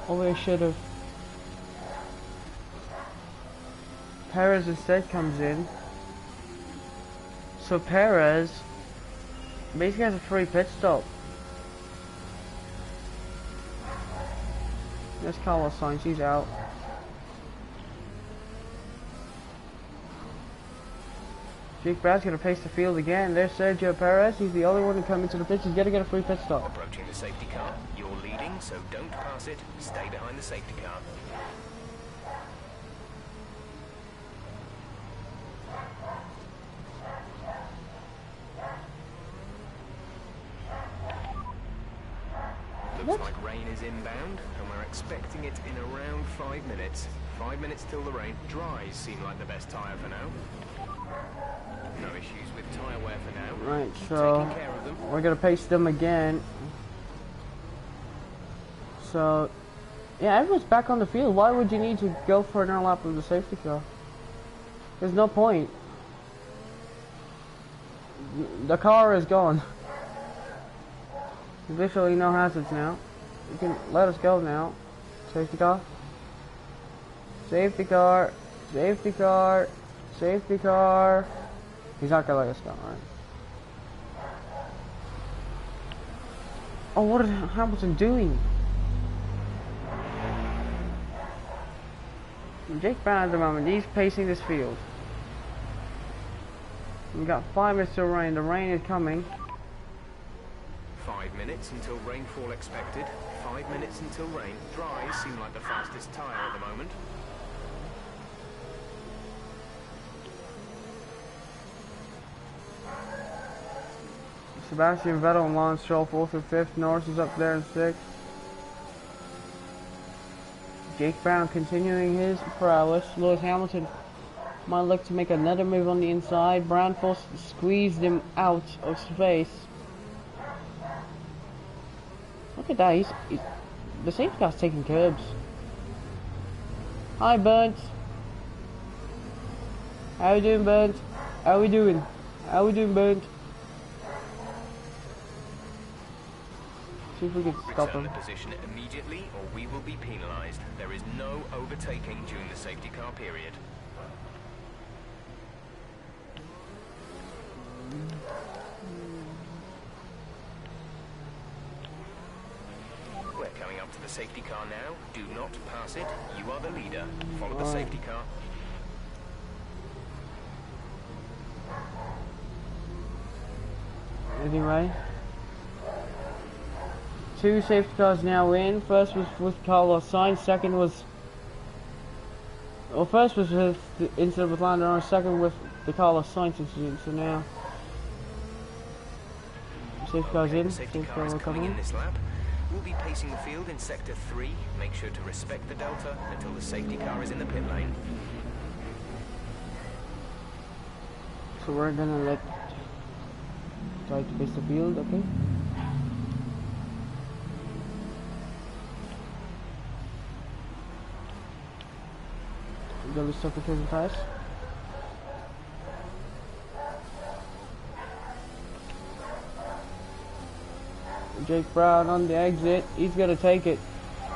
Oh, I should have. Perez instead comes in. So Perez basically has a free pit stop. There's Carlos Sainz, he's out. Jake Brown's gonna pace the field again. There's Sergio Perez, he's the only one to come into the pits. He's gonna get a free pit stop. Approaching the safety car. You're leading, so don't pass it. Stay behind the safety car. Looks like rain is inbound, and we're expecting it in around 5 minutes. 5 minutes till the rain. Dries seem like the best tyre for now. No issues with tyre wear for now. Right, so Taking care of them. we're gonna pace them again. So, yeah, everyone's back on the field. Why would you need to go for another lap of the safety car? There's no point. The car is gone. Literally no hazards now. You can let us go now. Safety car. Safety car. Safety car. Safety car. He's not gonna let us go, right? Oh, what is Hamilton doing? Jake Brown at the moment, he's pacing this field. We've got 5 minutes till rain. The rain is coming. 5 minutes until rainfall expected. 5 minutes until rain. Dries seem like the fastest tyre at the moment. Sebastian Vettel and Lance Stroll 4th and 5th. Norris is up there in 6th. Jake Brown continuing his prowess. Lewis Hamilton might look to make another move on the inside. Brown squeezed him out of space. Look at that, he's the safety car's taking curbs. Hi Burnt. How we doing, Burnt? How we doing? How we doing, Burnt? See if we can stop Return him. the position immediately or we will be penalised. There is no overtaking during the safety car period. We're coming up to the safety car now. Do not pass it. You are the leader. Follow the safety car. Anyway. 2 safety cars now in. First was with Carlos Sainz. Second was... Well, first was with the incident with Lando Norris. Second with the Carlos Sainz incident. So now... Safety cars in. Safety Safety car is car coming coming in this lap. We'll be pacing the field in sector 3. Make sure to respect the delta until the safety car is in the pit lane. So we're gonna let... Try to pace the field, okay? Gonna stop the curtain pass. Jake Brown on the exit. He's gonna take it.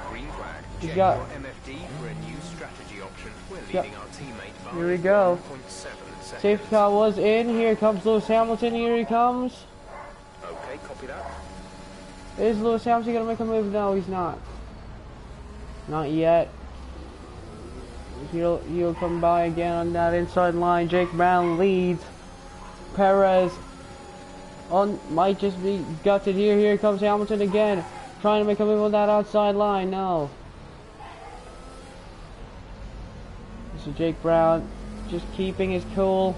Green flag. He's Check got- your MFD for a new strategy option. We're leading our teammate by Here we go. 1.7 seconds. Safety car was in. Here comes Lewis Hamilton. Here he comes. Okay, copy that. Is Lewis Hamilton gonna make a move? No, he's not. Not yet. He'll come by again on that inside line. Jake Brown leads. Perez might just be gutted here. Here comes Hamilton again, trying to make a move on that outside line. No. So Jake Brown just keeping his cool.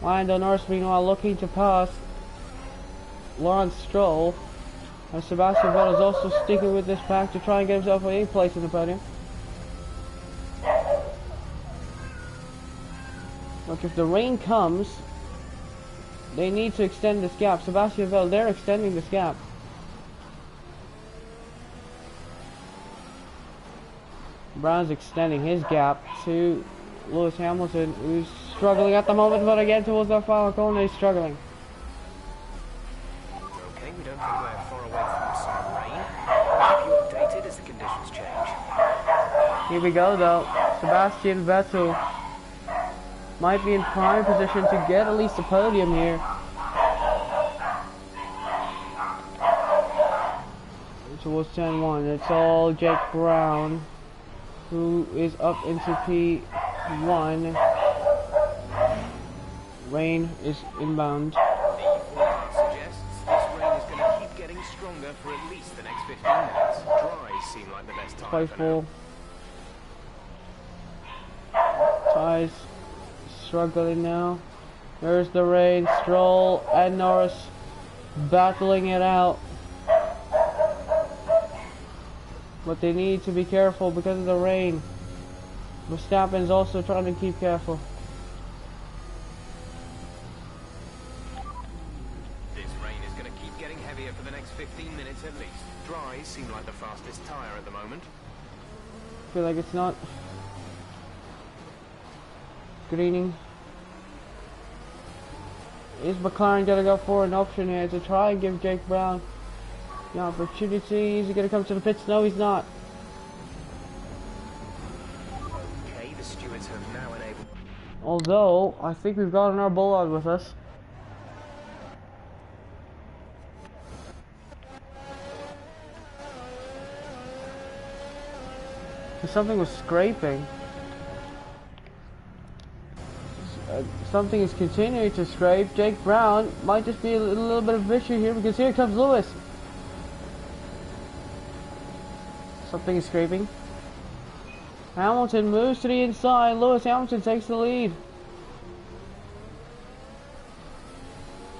Lando Norris meanwhile looking to pass Lawrence Stroll. And Sebastian Vettel is also sticking with this pack to try and get himself a place in the podium. Look, if the rain comes, they need to extend this gap. Sebastian Vettel, they're extending this gap. Brown's extending his gap to Lewis Hamilton, who's struggling at the moment, but again towards that final corner, he's struggling. somewhere far away from some rain. I'll keep you updated as the conditions change. Here we go though. Sebastian Vettel might be in prime position to get at least a podium here. Towards 10-1. It's all Jake Brown, who is up into P1. Rain is inbound. The forecast suggests this rain is going to keep getting stronger for at least the next 15 minutes. Dries seem like the best time Quite for full. Ties struggling now. There's the rain. Stroll and Norris battling it out. But they need to be careful because of the rain. Verstappen's also trying to keep careful. This rain is going to keep getting heavier for the next 15 minutes at least. Dries seem like the fastest tyre at the moment. I feel like it's not. Greening. Is McLaren gonna go for an option here to try and give Jake Brown the opportunity? Is he gonna come to the pits? No, he's not. Okay, the stewards have now enabled. Although, I think we've gotten our bull with us. Something was scraping. Something is continuing to scrape. Jake Brown might just be a little bit of an issue here because here comes Lewis. Something is scraping. Hamilton moves to the inside. Lewis Hamilton takes the lead.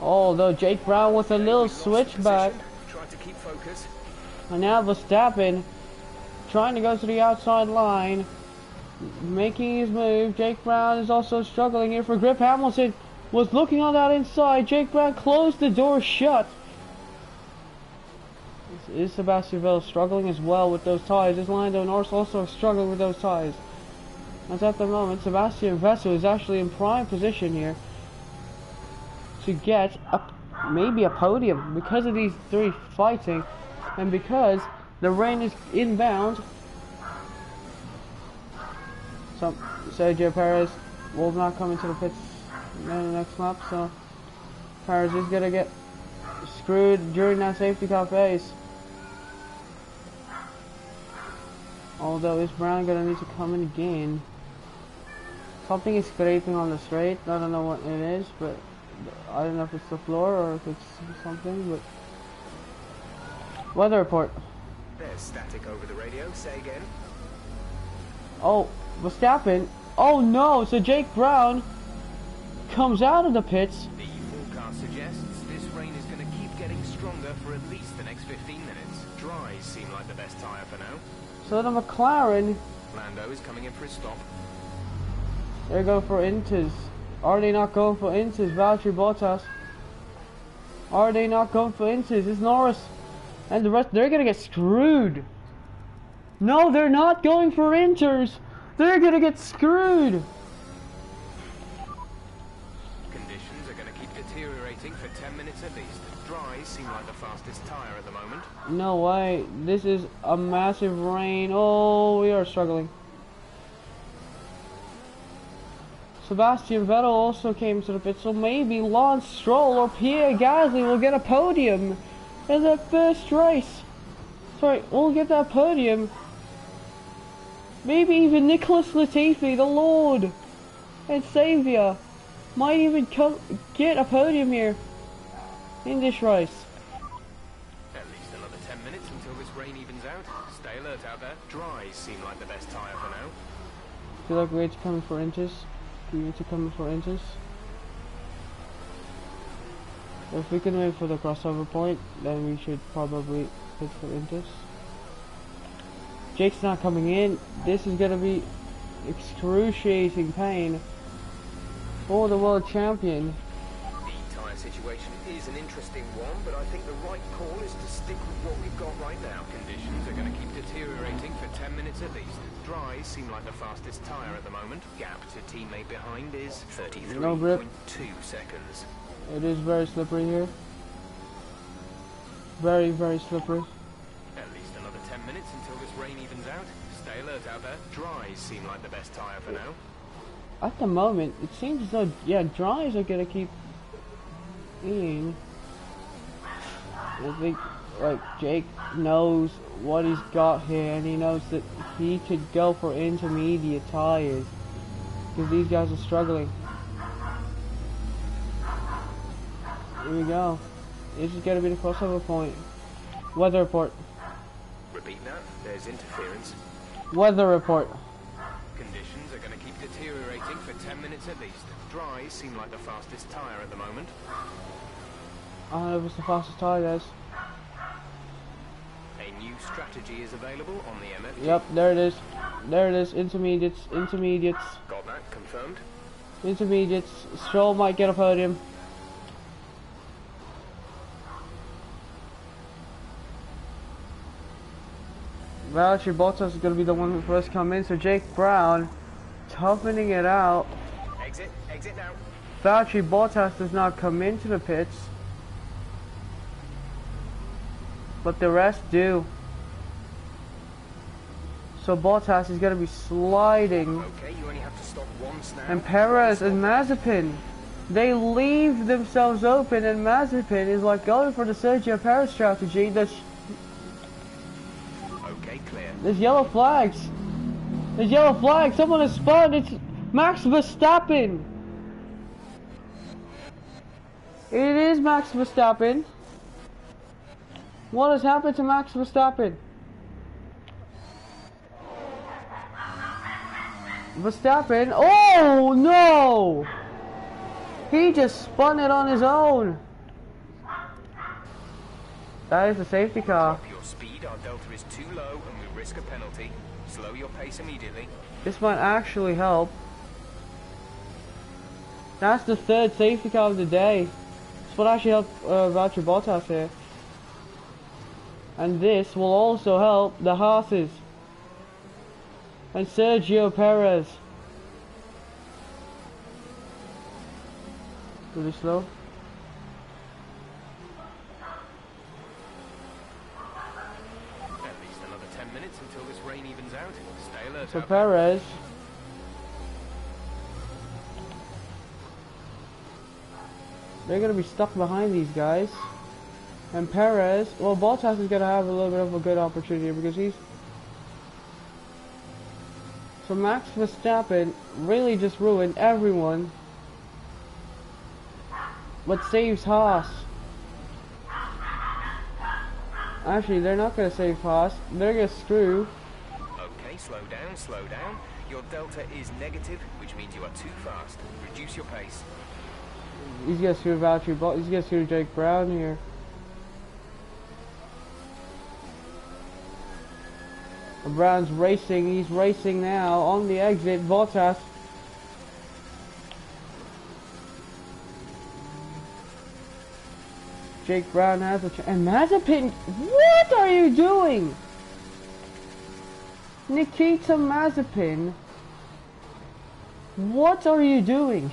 Although Jake Brown with a little switchback. Try to keep focus. And now Verstappen trying to go to the outside line. Making his move. Jake Brown is also struggling here for grip. Hamilton was looking on that inside. Jake Brown closed the door shut. Is Sebastian Vettel struggling as well with those ties? Is Lando Norris also struggling with those ties? As at the moment, Sebastian Vettel is actually in prime position here to get maybe a podium because of these three fighting and because the rain is inbound. Sergio Perez will not come into the pits in the next lap, so Perez is gonna get screwed during that safety car phase. Although is Brown gonna need to come in again? Something is scraping on the straight. I don't know what it is, but I don't know if it's the floor or if it's something. But weather report. There's static over the radio. Say again. Oh, Verstappen. Oh no, so Jake Brown comes out of the pits. The forecast suggests this rain is going to keep getting stronger for at least the next 15 minutes. Dries seem like the best tyre for now. So the McLaren, Lando is coming in for his stop. they're going for Inters. Are they not going for Inters? Valtteri Bottas. Are they not going for Inters? It's Norris. And the rest, they're going to get screwed. No, they're not going for Inters. They're going to get screwed. Conditions are going to keep deteriorating for 10 minutes at least. Dries seem like the fastest tyre at the moment. No way. This is a massive rain. Oh, we are struggling. Sebastian Vettel also came to the pit, so maybe Lance Stroll or Pierre Gasly will get a podium in the first race. Sorry, we'll get that podium. Maybe even Nicholas Latifi, the Lord and Saviour, might even get a podium here in this race. At least another 10 minutes until this rain evens out. Stay alert out there. Dries seem like the best tyre for now. I feel like we're coming for Inters. We need to come for Inters. If we can wait for the crossover point, then we should probably hit for Inters. Jake's not coming in. This is gonna be excruciating pain for the world champion. The tyre situation is an interesting one, but I think the right call is to stick with what we've got right now. Conditions are going to keep deteriorating for 10 minutes at least. Dries seem like the fastest tyre at the moment. Gap to teammate behind is 33.2 seconds. It is very slippery here. very, very slippery. At least another 10 minutes until this rain evens out. Stay alert out there. Dries seem like the best tyre for now. At the moment, it seems as though, yeah, dries are gonna keep in. I think, like, Jake knows what he's got here, and he knows that he could go for intermediate tires, because these guys are struggling. Here we go. This is gonna be the crossover point. Weather report. Repeat that. There's interference. Weather report. Conditions are going to keep deteriorating for 10 minutes at least. Dries seem like the fastest tyre at the moment. I don't know if it's the fastest tire, guys. A new strategy is available on the MFG. Yep, there it is. There it is. Intermediates. Intermediates. Got that confirmed. Intermediates. Stroll might get a podium. Valtteri Bottas is going to be the one who first come in, so Jake Brown toughening it out. Exit now. Valtteri Bottas does not come into the pits, but the rest do. So Bottas is going to be sliding. Okay, you only have to stop once now. And Perez and Mazepin, they leave themselves open, and Mazepin is like going for the Sergio Perez strategy. Okay, clear. There's yellow flags. There's yellow flags. Someone has spun. It's Max Verstappen. It is Max Verstappen. What has happened to Max Verstappen? Verstappen. Oh no! He just spun it on his own. That is a safety car. Drop your speed. Our delta is too low and we risk a penalty. Slow your pace immediately. This might actually help. That's the third safety car of the day. This will actually help Valtteri Bottas here. And this will also help the Haas's. And Sergio Perez. Really slow. At least another 10 minutes until this rain evens out. Stay alert. So out there. Perez. They're going to be stuck behind these guys. And Perez, well, Bottas is going to have a little bit of a good opportunity here because he's... So Max Verstappen really just ruined everyone. But saves Haas. Actually, they're not going to save Haas. They're going to screw. Okay, slow down, slow down. Your delta is negative, which means you are too fast. Reduce your pace. He's going to screw Valtteri Bottas. He's going to screw Jake Brown here. Brown's racing. He's racing now on the exit. Bottas. Jake Brown has a chance. And Mazepin, what are you doing? Nikita Mazepin, what are you doing?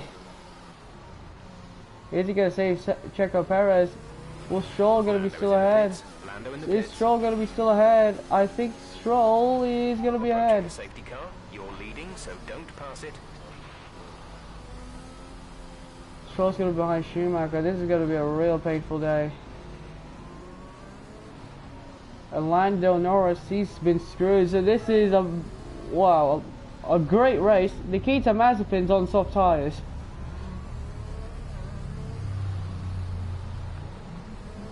Is he going to save Checo Perez? Well, Stroll going to be still ahead. Is Stroll going to be still ahead? I think Stroll is going to be ahead. Safety car, you're leading, so don't pass it. Stroll's going to be behind Schumacher. This is going to be a real painful day. And Lando Norris, he's been screwed. So this is a, wow, a great race. Nikita Mazepin's on soft tires.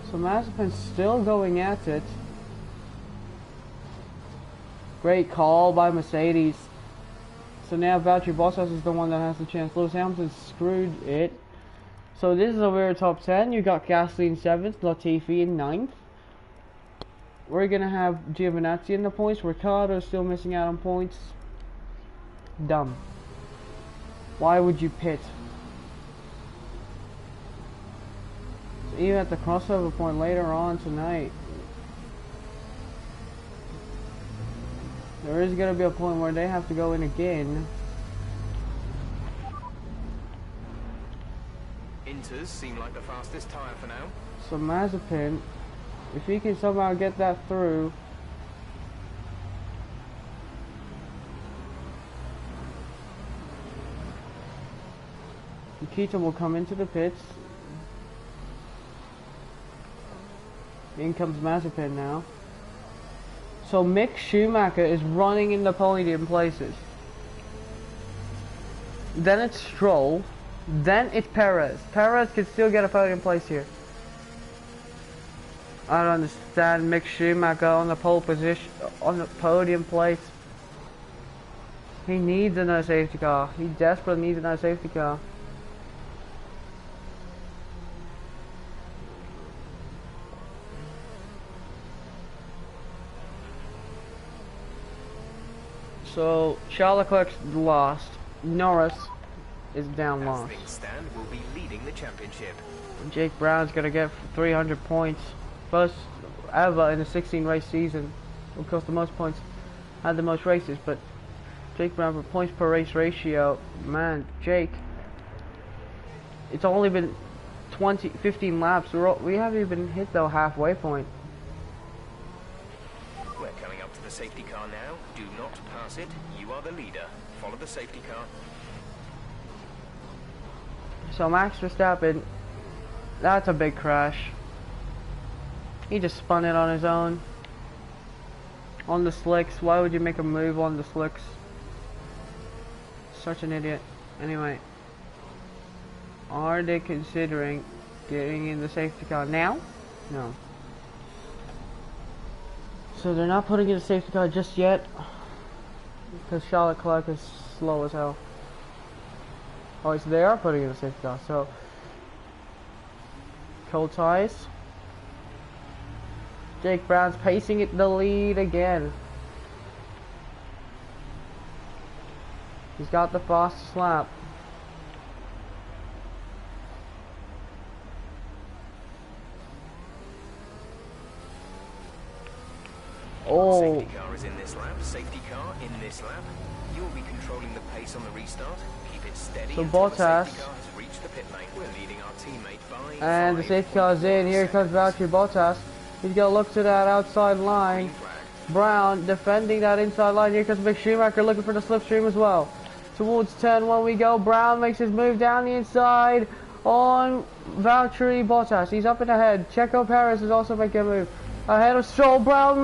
So Mazepin's still going at it. Great call by Mercedes. So now Valtteri Bottas is the one that has the chance. Lewis Hamilton screwed it. So this is a weird top 10. You got Gasly in 7th, Latifi in 9th. We're going to have Giovinazzi in the points. Ricciardo still missing out on points. Dumb. Why would you pit? So even at the crossover point later on tonight, there is going to be a point where they have to go in again. Inters seem like the fastest tyre for now. So Mazepin, If he can somehow get that through. Nikita will come into the pits. In comes Mazepin now. So Mick Schumacher is running in the podium places. Then it's Stroll. Then it's Perez. Perez can still get a podium place here. I don't understand Mick Schumacher on the pole position, on the podium place. He needs another safety car. He desperately needs another safety car. So Charles Leclerc's lost. Norris is down lost. Stand will be leading the championship. Jake Brown's gonna get 300 points, first ever in a 16-race season. Of course, the most points, had the most races, but Jake Brown for points per race ratio, man, Jake. It's only been 15 laps. We haven't even hit the halfway point. We're coming up to the safety car now. Do not pass it. You are the leader. Follow the safety car. So Max Verstappen, that's a big crash. He just spun it on his own. On the slicks. Why would you make a move on the slicks? Such an idiot. Anyway. Are they considering getting in the safety car now? No. So they're not putting in the safety car just yet. Because Charles Leclerc is slow as hell. Oh, so they are putting in the safety car. So, cold ties. Jake Brown's pacing it the lead again. He's got the fastest lap. Oh. Safety car is in this lap. Safety car in this lap. You will be controlling the pace on the restart. Keep it steady So until the Bottas. safety car has reached the pit lane. We're leading our teammate by And the 5 safety car's in. Here comes Valtteri Bottas. He's got to look to that outside line. Green flag. Brown defending that inside line. Here comes Mick Schumacher looking for the slipstream as well. Towards turn 1 we go. Brown makes his move down the inside on Valtteri Bottas. He's up and ahead. Checo Perez is also making a move. Ahead of Stroll. Brown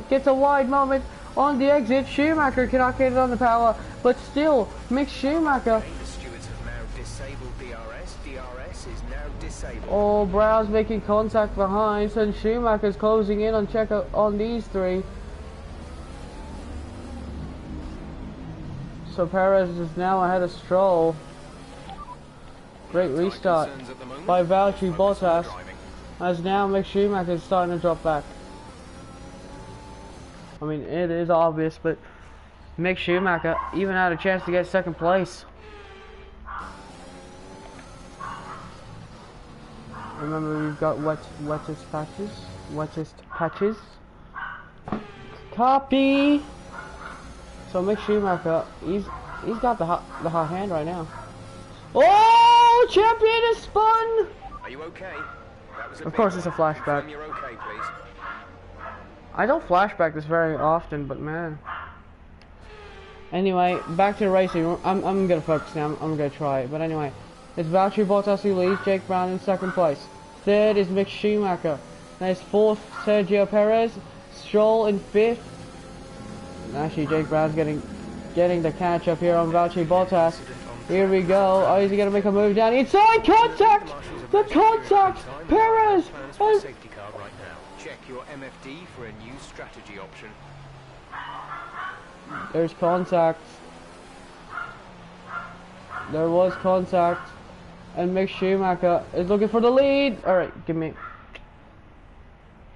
gets a wide moment on the exit. Schumacher cannot get it on the power, but still Mick Schumacher. The stewards have now disabled DRS. DRS is now disabled. Oh, Brown's making contact behind, and Schumacher's closing in on Checo on these three. So Perez is now ahead of Stroll. Great restart by Valtteri Bottas, as now Mick Schumacher is starting to drop back. I mean, it is obvious, but Mick Schumacher even had a chance to get second place. Remember, we've got wettest patches. Copy. So Mick Schumacher, he's got the hot hand right now. Oh, champion is spun. Are you okay? That was Of course, it's a flashback. Confirm you're okay, please. I don't flashback this very often, but man. Anyway, back to the racing. I'm gonna focus now. I'm gonna try it. But anyway, it's Valtteri Bottas who leads. Jake Brown in second place. Third is Mick Schumacher. There's fourth Sergio Perez. Stroll in fifth. Actually, Jake Brown's getting the catch up here on Valtteri Bottas. Here we go. Oh, is he gonna make a move down inside? Contact! The contact! Perez! Plans for the safety car right now. Check your MFD for a new strategy option. There's contact. There was contact. And Mick Schumacher is looking for the lead. Alright, give me.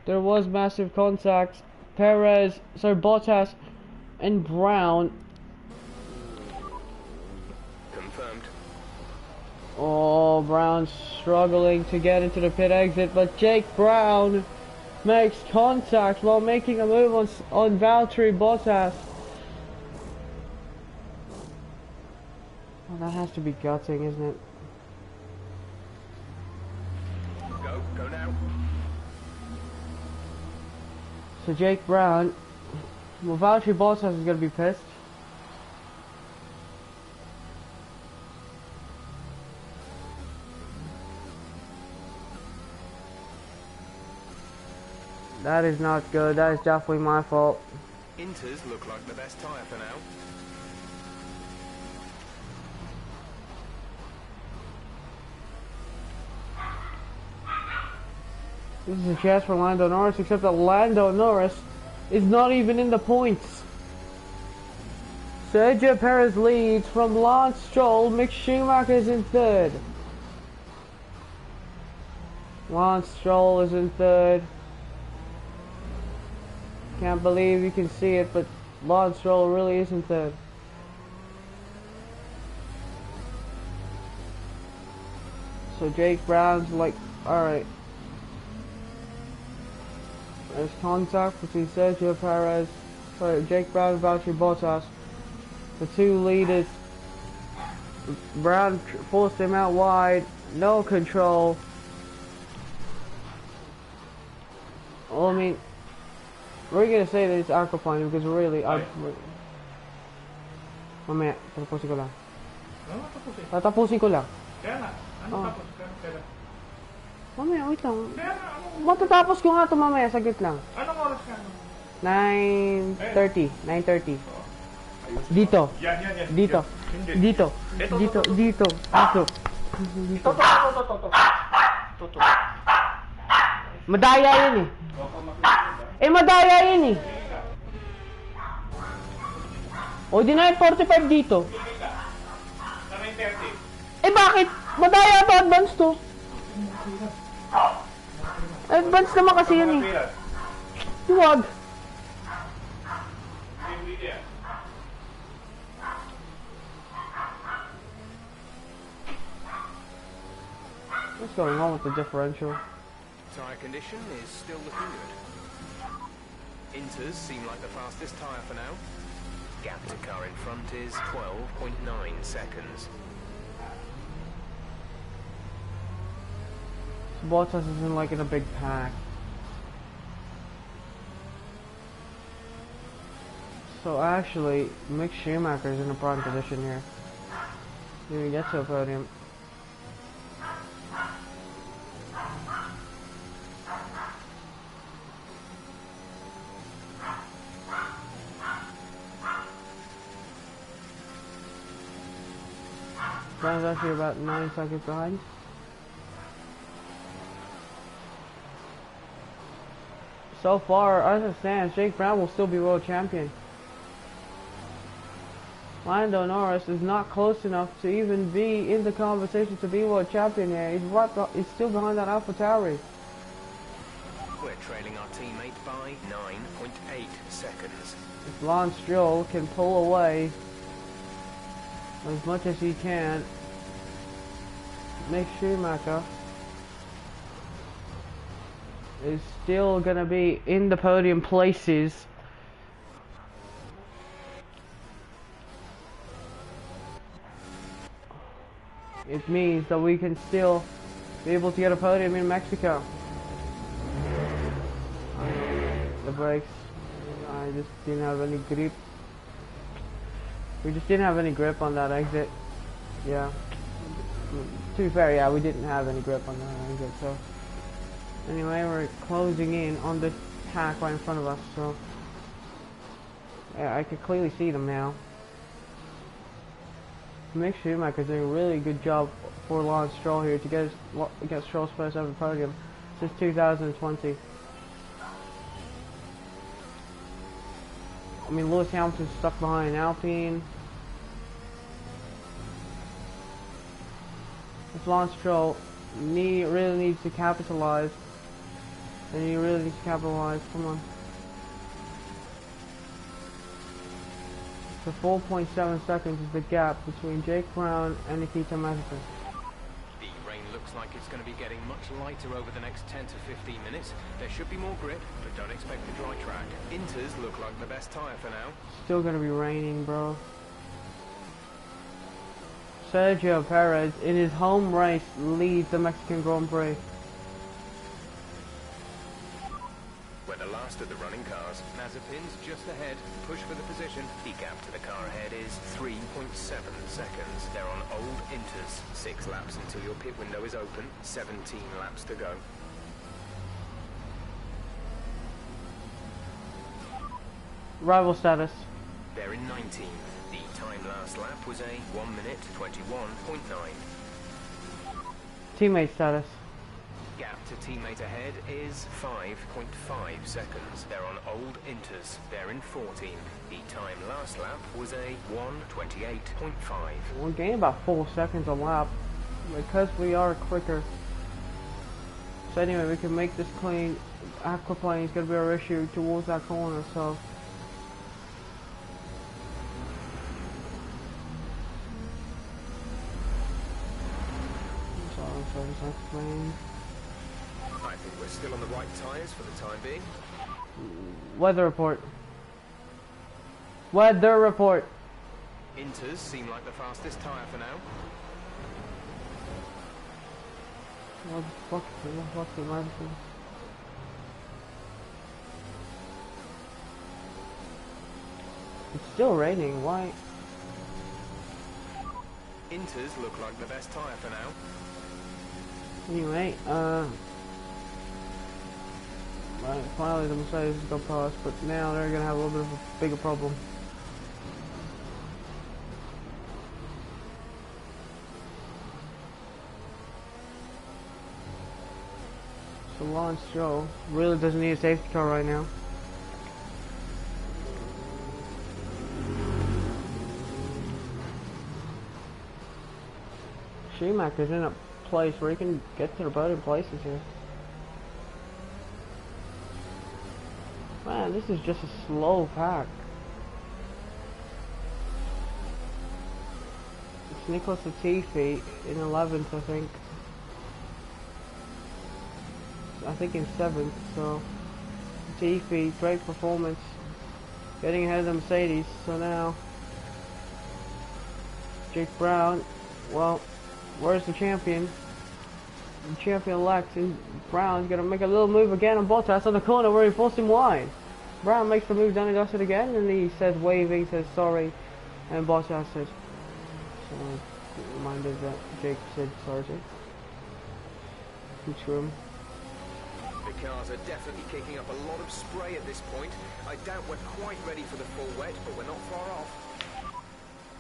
There was massive contact. Perez, Bottas and Brown. Confirmed. Oh, Brown's struggling to get into the pit exit, but Jake Brown makes contact while making a move on Valtteri Bottas. Well, that has to be gutting, isn't it? Go now. So Jake Brown, well, Valtteri Bottas is gonna be pissed. That is not good. That is definitely my fault. Inters look like the best tyre for now. This is a chance for Lando Norris, except that Lando Norris is not even in the points. Sergio Perez leads from Lance Stroll. Mick Schumacher is in third. Lance Stroll is in third. Can't believe you can see it, but Lance Stroll really is in third. So Jake Brown's like, alright. There's contact between Sergio Perez, Jake Brown and Valtteri Bottas. The two leaders. Brown forced him out wide, no control. Well, I mean, we're gonna say that it's aquaplaning because really, mamaya, tapusin ko lang. Ano tapusin? Tatapusin ko lang. Kaya nga, ano Oh. tapos? Kaya. Mamaya, wait lang. Kaya nga, ano? Matatapos ko nga ito mamaya, saglit lang. Anong oras ka? 9:30. 9:30. Dito. Yan. Dito. Hindi. Dito. Ito, Dito. to. Dito. Dito. Toto. Madaya yun eh. Madaya yun eh. O di 9:45 dito. Sa 9:30. Bakit? Madaya to, advance to. Advance naman kasi yun eh. Huwag. What's going on with the differential? Tyre condition is still looking good. Inters seem like the fastest tyre for now. Gap to car in front is 12.9 seconds. Bottas isn't like in a big pack. So actually, Mick Schumacher is in a prime position here. Did we get to a podium? Brown's actually about 9 seconds behind. So far, as it stands, Jake Brown will still be world champion. Lando Norris is not close enough to even be in the conversation to be world champion here. He's still behind that AlphaTauri. We're trailing our teammate by 9.8 seconds. If Lance Stroll can pull away as much as he can, Mick Schumacher is still gonna be in the podium places. It means that we can still be able to get a podium in Mexico. The brakes, I just didn't have any grip. We just didn't have any grip on that exit. Yeah. To be fair, yeah, we didn't have any grip on that exit, so. Anyway, we're closing in on the pack right in front of us, so. Yeah, I can clearly see them now. Mick Schumacher's doing a really good job for Lance Stroll here to get Stroll's first ever podium since 2020. I mean, Lewis Hamilton's stuck behind Alpine. If Lance Stroll really needs to capitalize, and he really needs to capitalize. Come on. So 4.7 seconds is the gap between Jake Brown and Nikita Mazepin. The rain looks like it's going to be getting much lighter over the next 10 to 15 minutes. There should be more grip, but don't expect a dry track. Inters look like the best tyre for now. Still gonna be raining, bro. Sergio Perez, in his home race, leads the Mexican Grand Prix. We're the last fast at the running cars. Mazepin's just ahead. Push for the position. The gap to the car ahead is 3.7 seconds. They're on old Inters. 6 laps until your pit window is open. 17 laps to go. Rival status. They're in 19th. The time last lap was a 1 minute 21.9. Teammate status. Gap to teammate ahead is 5.5 seconds. They're on old Inters. They're in 14th. The time last lap was a 1:28.5. We'll gain about 4 seconds a lap because we are quicker. So anyway, we can make this clean. Aquaplane is going to be our issue towards that corner, so... I think we're still on the right tyres for the time being. Weather report. Weather report. Inters seem like the fastest tyre for now. What the fuck is my thing? It's still raining, why? Inters look like the best tyre for now. Anyway, right, finally the Mercedes got past, but now they're gonna have a little bit of a bigger problem. So Lawrence Stroll really doesn't need a safety car right now. Schumacher's in a place where he can get to the podium places here. Man, this is just a slow pack. It's Nicholas Latifi in 11th, I think. I think in 7th, so Latifi, great performance. Getting ahead of the Mercedes, so now Jake Brown, well, where's the champion? The champion-elect, and Brown's gonna make a little move again on Bottas on the corner where he forced him wide. Brown makes the move down and does it again, and he says waving, says sorry, and Bottas says, so reminded that Jake said sorry. Screw him. The cars are definitely kicking up a lot of spray at this point. I doubt we're quite ready for the full wet, but we're not far off.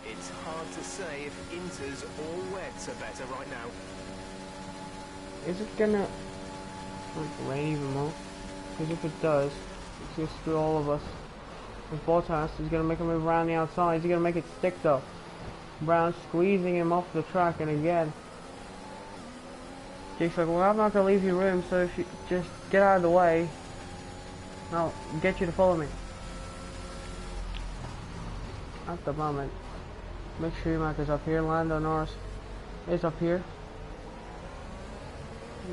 It's hard to say if Inters or wets are better right now. Is it gonna rain even more? Because if it does, it's gonna screw all of us. If Bottas is gonna make a move around the outside, he's gonna make it stick though. Brown squeezing him off the track, and again, Jake's like, well, I'm not gonna leave you room, so if you just get out of the way, I'll get you to follow me. At the moment, Mick Schumacher's up here, Lando Norris is up here.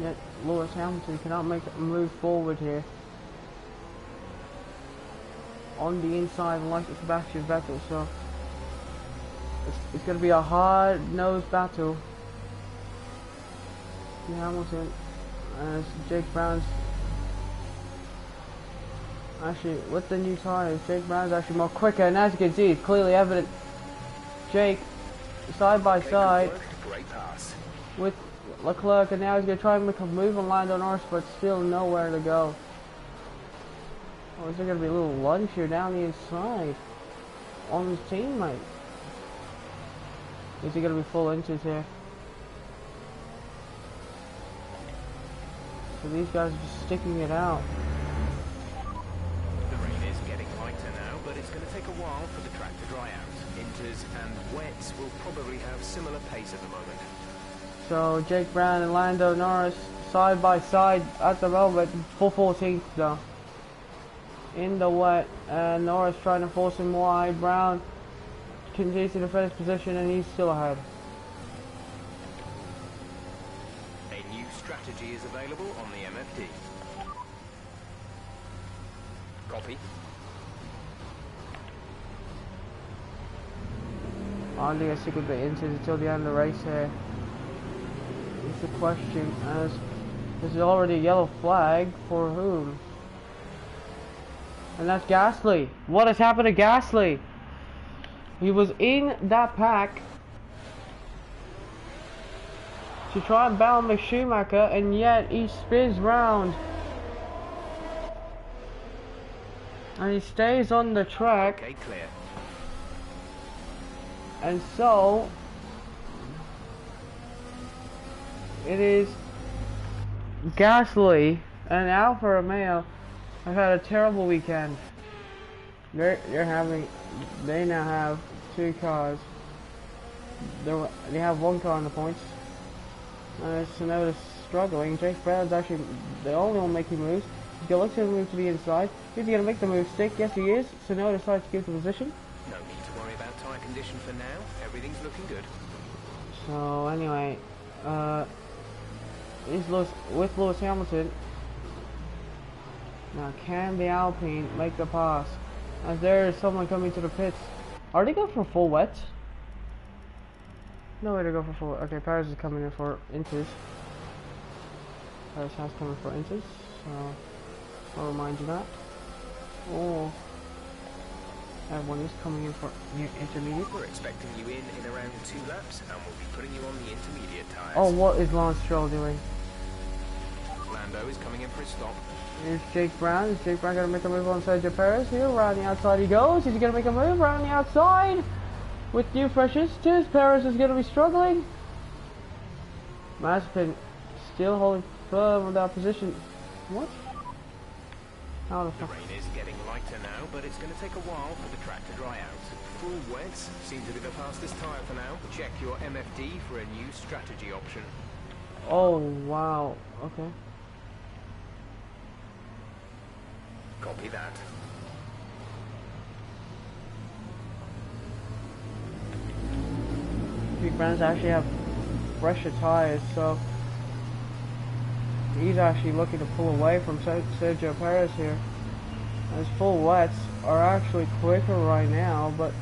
Yet Lewis Hamilton cannot make a move forward here. On the inside, like Sebastian Vettel, so it's going to be a hard-nosed battle. Hamilton as Jake Brown's actually with the new tires. Jake Brown's actually more quicker, and as you can see, it's clearly evident. Jake side by side with Leclerc, and now he's going to try and make a move on Lando Norris, but still nowhere to go. Oh, is there going to be a little lunge here down the inside on his teammate? Is he going to be full inches here? So these guys are just sticking it out. The rain is getting lighter now, but it's going to take a while for the track to dry out. Inters and wets will probably have similar pace at the moment. So Jake Brown and Lando Norris side by side at the moment, full 14th though. In the wet, and Norris trying to force him wide. Brown continues to defend his position, and he's still ahead. A new strategy is available on the MFD. Copy. Hardly a single bit into until the end of the race here. It's the question, as there's already a yellow flag for whom? And that's Gasly. What has happened to Gasly? He was in that pack to try and battle Mick Schumacher, and yet he spins round. And he stays on the track. Okay, clear. And so it is Gasly and Alfa Romeo have had a terrible weekend. They now have 2 cars. They have 1 car in the points. Tsunoda's struggling. Jake Brown's actually the only one making moves. He's gonna look to move to the inside. Is he gonna make the move stick? Yes, he is. Tsunoda decides to give the position. No need to worry about tyre condition for now. Everything's looking good. So anyway, with Lewis Hamilton. Now, can the Alpine make the pass? As there is someone coming to the pits. Are they going for full wet? No way to go for full wet. Okay, Paris is coming in for inches. Paris has coming for inches. So, I'll remind you that. Oh. Everyone is coming in for intermediate. We're expecting you in around 2 laps, and we'll be putting you on the intermediate tyres. Oh, what is Lance Stroll doing? Lando is coming in for a stop. Here's Jake Brown. Is Jake Brown going to make a move on Sergio Perez here? Around the outside he goes. He's going to make a move around the outside with new fresh instances. Perez is going to be struggling. Mazepin still holding firm with that position. What? How the The fuck? rain is getting lighter now, but it's going to take a while for the track to dry out. Full wets seem to be the fastest tyre for now. Check your MFD for a new strategy option. Oh, wow. Okay. Copy that. Jake Brown's actually have fresher tires, so he's actually looking to pull away from Sergio Perez here. His full wets are actually quicker right now, but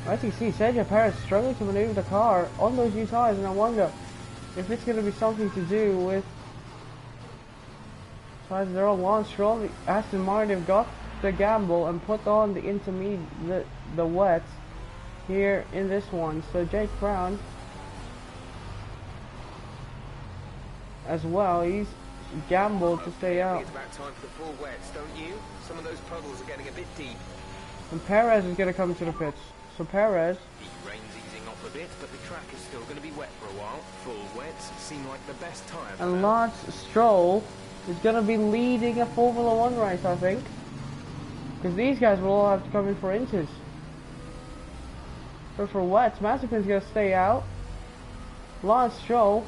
as you see, Sergio Perez struggling to maneuver the car on those new tires, and I wonder if it's going to be something to do with tires. They're all Lance Stroll. Aston Martin have got the gamble and put on the intermediate, the wets here in this one. So Jake Brown as well, he's gambled to stay out. It's about time for the full wets, don't you? Some of those puddles are getting a bit deep. And Perez is going to come to the pits. So Perez, The rain's easing off a bit, but the track is still going to be wet for a while. Full wets seem like the best tyre for and now. Lance Stroll is going to be leading a Formula 1 race, I think. Because these guys will all have to come in for inches. But for wets, Mazepin's going to stay out. Lance Stroll.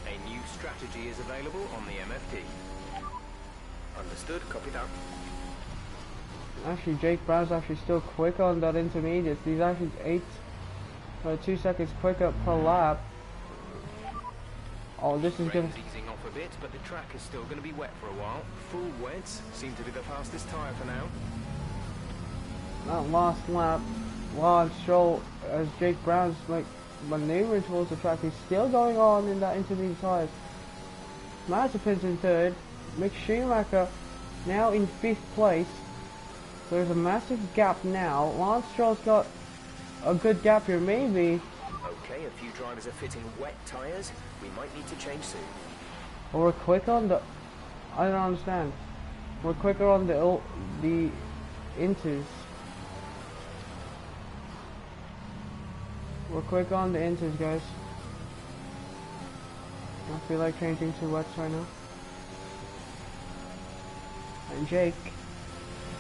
A new strategy is available on the MFD. Understood, copy that. Actually, Jake Brown's actually still quick on that intermediate. He's actually 2 seconds quicker per lap. Oh, this is gonna. Rain's easing off a bit, but the track is still going to be wet for a while. Full wets seem to be the fastest tyre for now. That last lap, Lance Stroll, as Jake Brown's like maneuvering towards the track, he's still going on in that intermediate tires. Mazepin's in 3rd. Mick Schumacher now in 5th place. There's a massive gap now. Lance Stroll's got a good gap here, maybe. Okay, a few drivers are fitting wet tyres. We might need to change soon. Or we're quick on the. I don't understand. We're quicker on the inters. We're quick on the inters, guys. I feel like changing to wets right now. And Jake.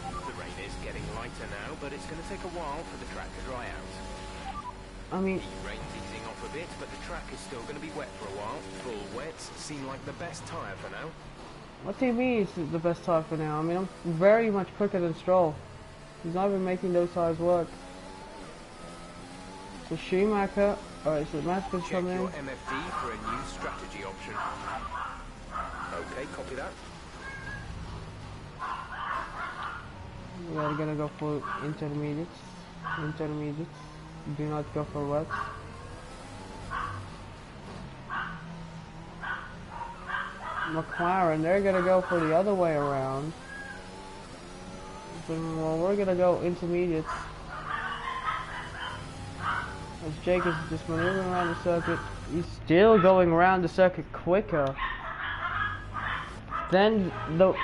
The rain is getting lighter now, but it's going to take a while for the track to dry out. I mean, The rain's easing off a bit, but the track is still going to be wet for a while. Full wets seem like the best tyre for now. what do you mean it's the best tire for now? I mean, I'm very much quicker than Stroll. He's not even making those tires work. So Schumacher, alright, so Mazepin's Check coming your in. MFD for a new strategy option. Okay, copy that. We are gonna go for intermediates. Intermediates. Do not go for wets. McLaren, they're gonna go for the other way around. Well, we're gonna go intermediates. As Jake is just maneuvering around the circuit, he's still going around the circuit quicker. Then the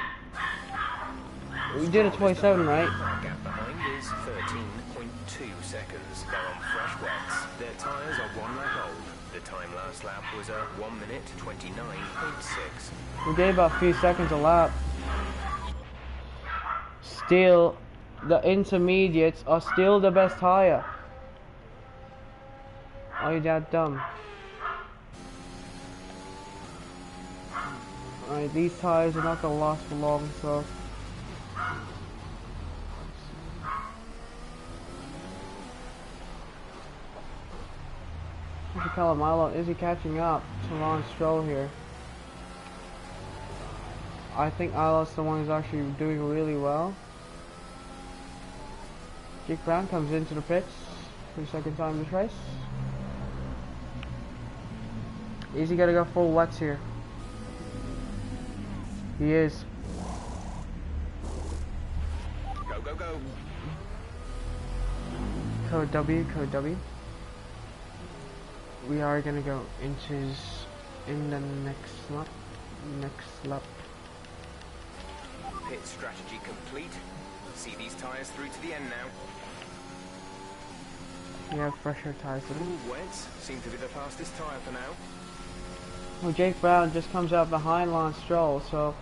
we did a 27, right? Our gap behind is 13.2 seconds. They're on fresh wets. Their tyres are 1 lap old. The time last lap was a 1 minute 29.6. We gave about a few seconds a lap. Still, the intermediates are still the best tire. Are you that dumb? Alright, these tires are not gonna last for long, so. Mr. Calamilo, is he catching up to Lance Stroll here? I think Ilos the one who's actually doing really well. Jake Brown comes into the pits for the second time this race. Is he gonna go full wets here? He is. Go, go, go. Code W, code W. We are gonna go into in the next lap. Next lap. Pit strategy complete. See these tyres through to the end now. We have fresher tires today. All wets seem to be the fastest tyre for now. Well, Jake Brown just comes out behind Lance Stroll, so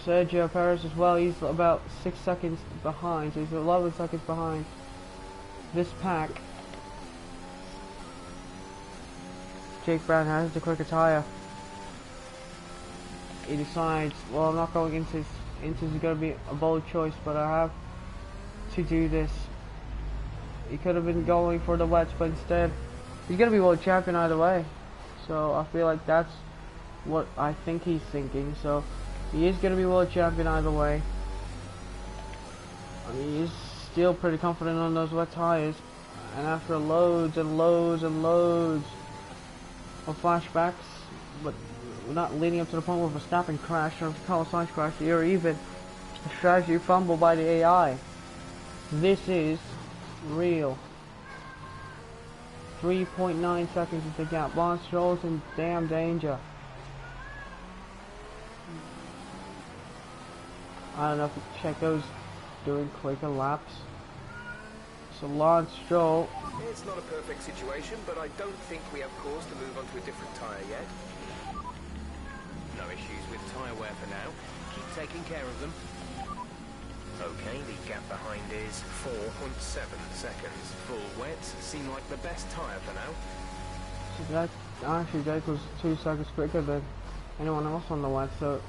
Sergio Perez as well, he's about 6 seconds behind, so he's 11 seconds behind this pack. Jake Brown has the quicker tire. He decides, well, I'm not going into is going to be a bold choice, but I have to do this. He could have been going for the wets, but instead he's going to be world champion either way. So I feel like that's what I think he's thinking. So he is going to be world champion either way. I mean, he's still pretty confident on those wet tires. And after loads and loads and loads of flashbacks, but not leading up to the point where Verstappen crashed or Carlos Sainz crashed, or even a strategy fumble by the AI. This is real. 3.9 seconds is the gap. Lance Stroll's in damn danger. I don't know if Checo's doing quicker laps. So Lance Stroll. It's not a perfect situation, but I don't think we have cause to move on to a different tyre yet. No issues with tyre wear for now. Keep taking care of them. Okay, the gap behind is 4.7 seconds. Full wets seem like the best tyre for now. So that actually Jake was 2 seconds quicker than anyone else on the wet, so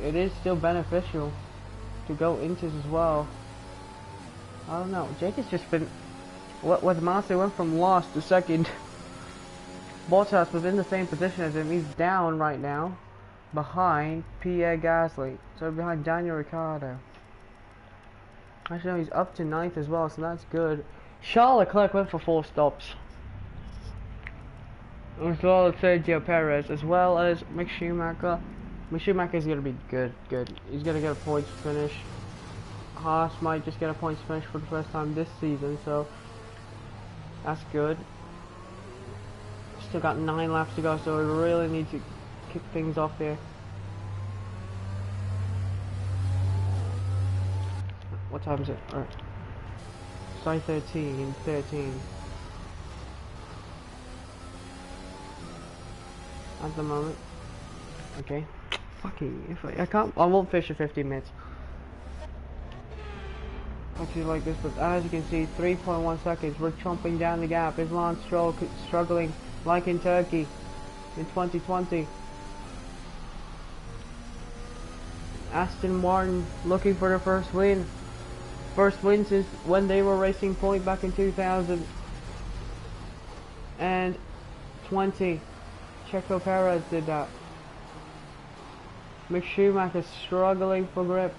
it is still beneficial to go into this as well. I don't know. Jake has just been what Monster went from last to second. Bottas was in the same position as him. He's down right now, behind Pierre Gasly, so behind Daniel Ricciardo. Actually, no, he's up to 9th as well, so that's good. Charles Leclerc went for 4 stops, as well as Sergio Perez, as well as Mick Schumacher. Mick Schumacher is gonna be good. He's gonna get a points finish. Haas might just get a points finish for the first time this season, so that's good. Still got 9 laps to go, so we really need to kick things off here. What time is it? Alright. Side 13. At the moment. Okay. Fucking, if I won't fish for 15 minutes. Actually like this, but as you can see, 3.1 seconds, we're chomping down the gap. Is Lance Stroll struggling like in Turkey in 2020? Aston Martin looking for their first win. First win since when they were Racing Point back in 2020. Checo Perez did that. Mick Schumacher struggling for grip.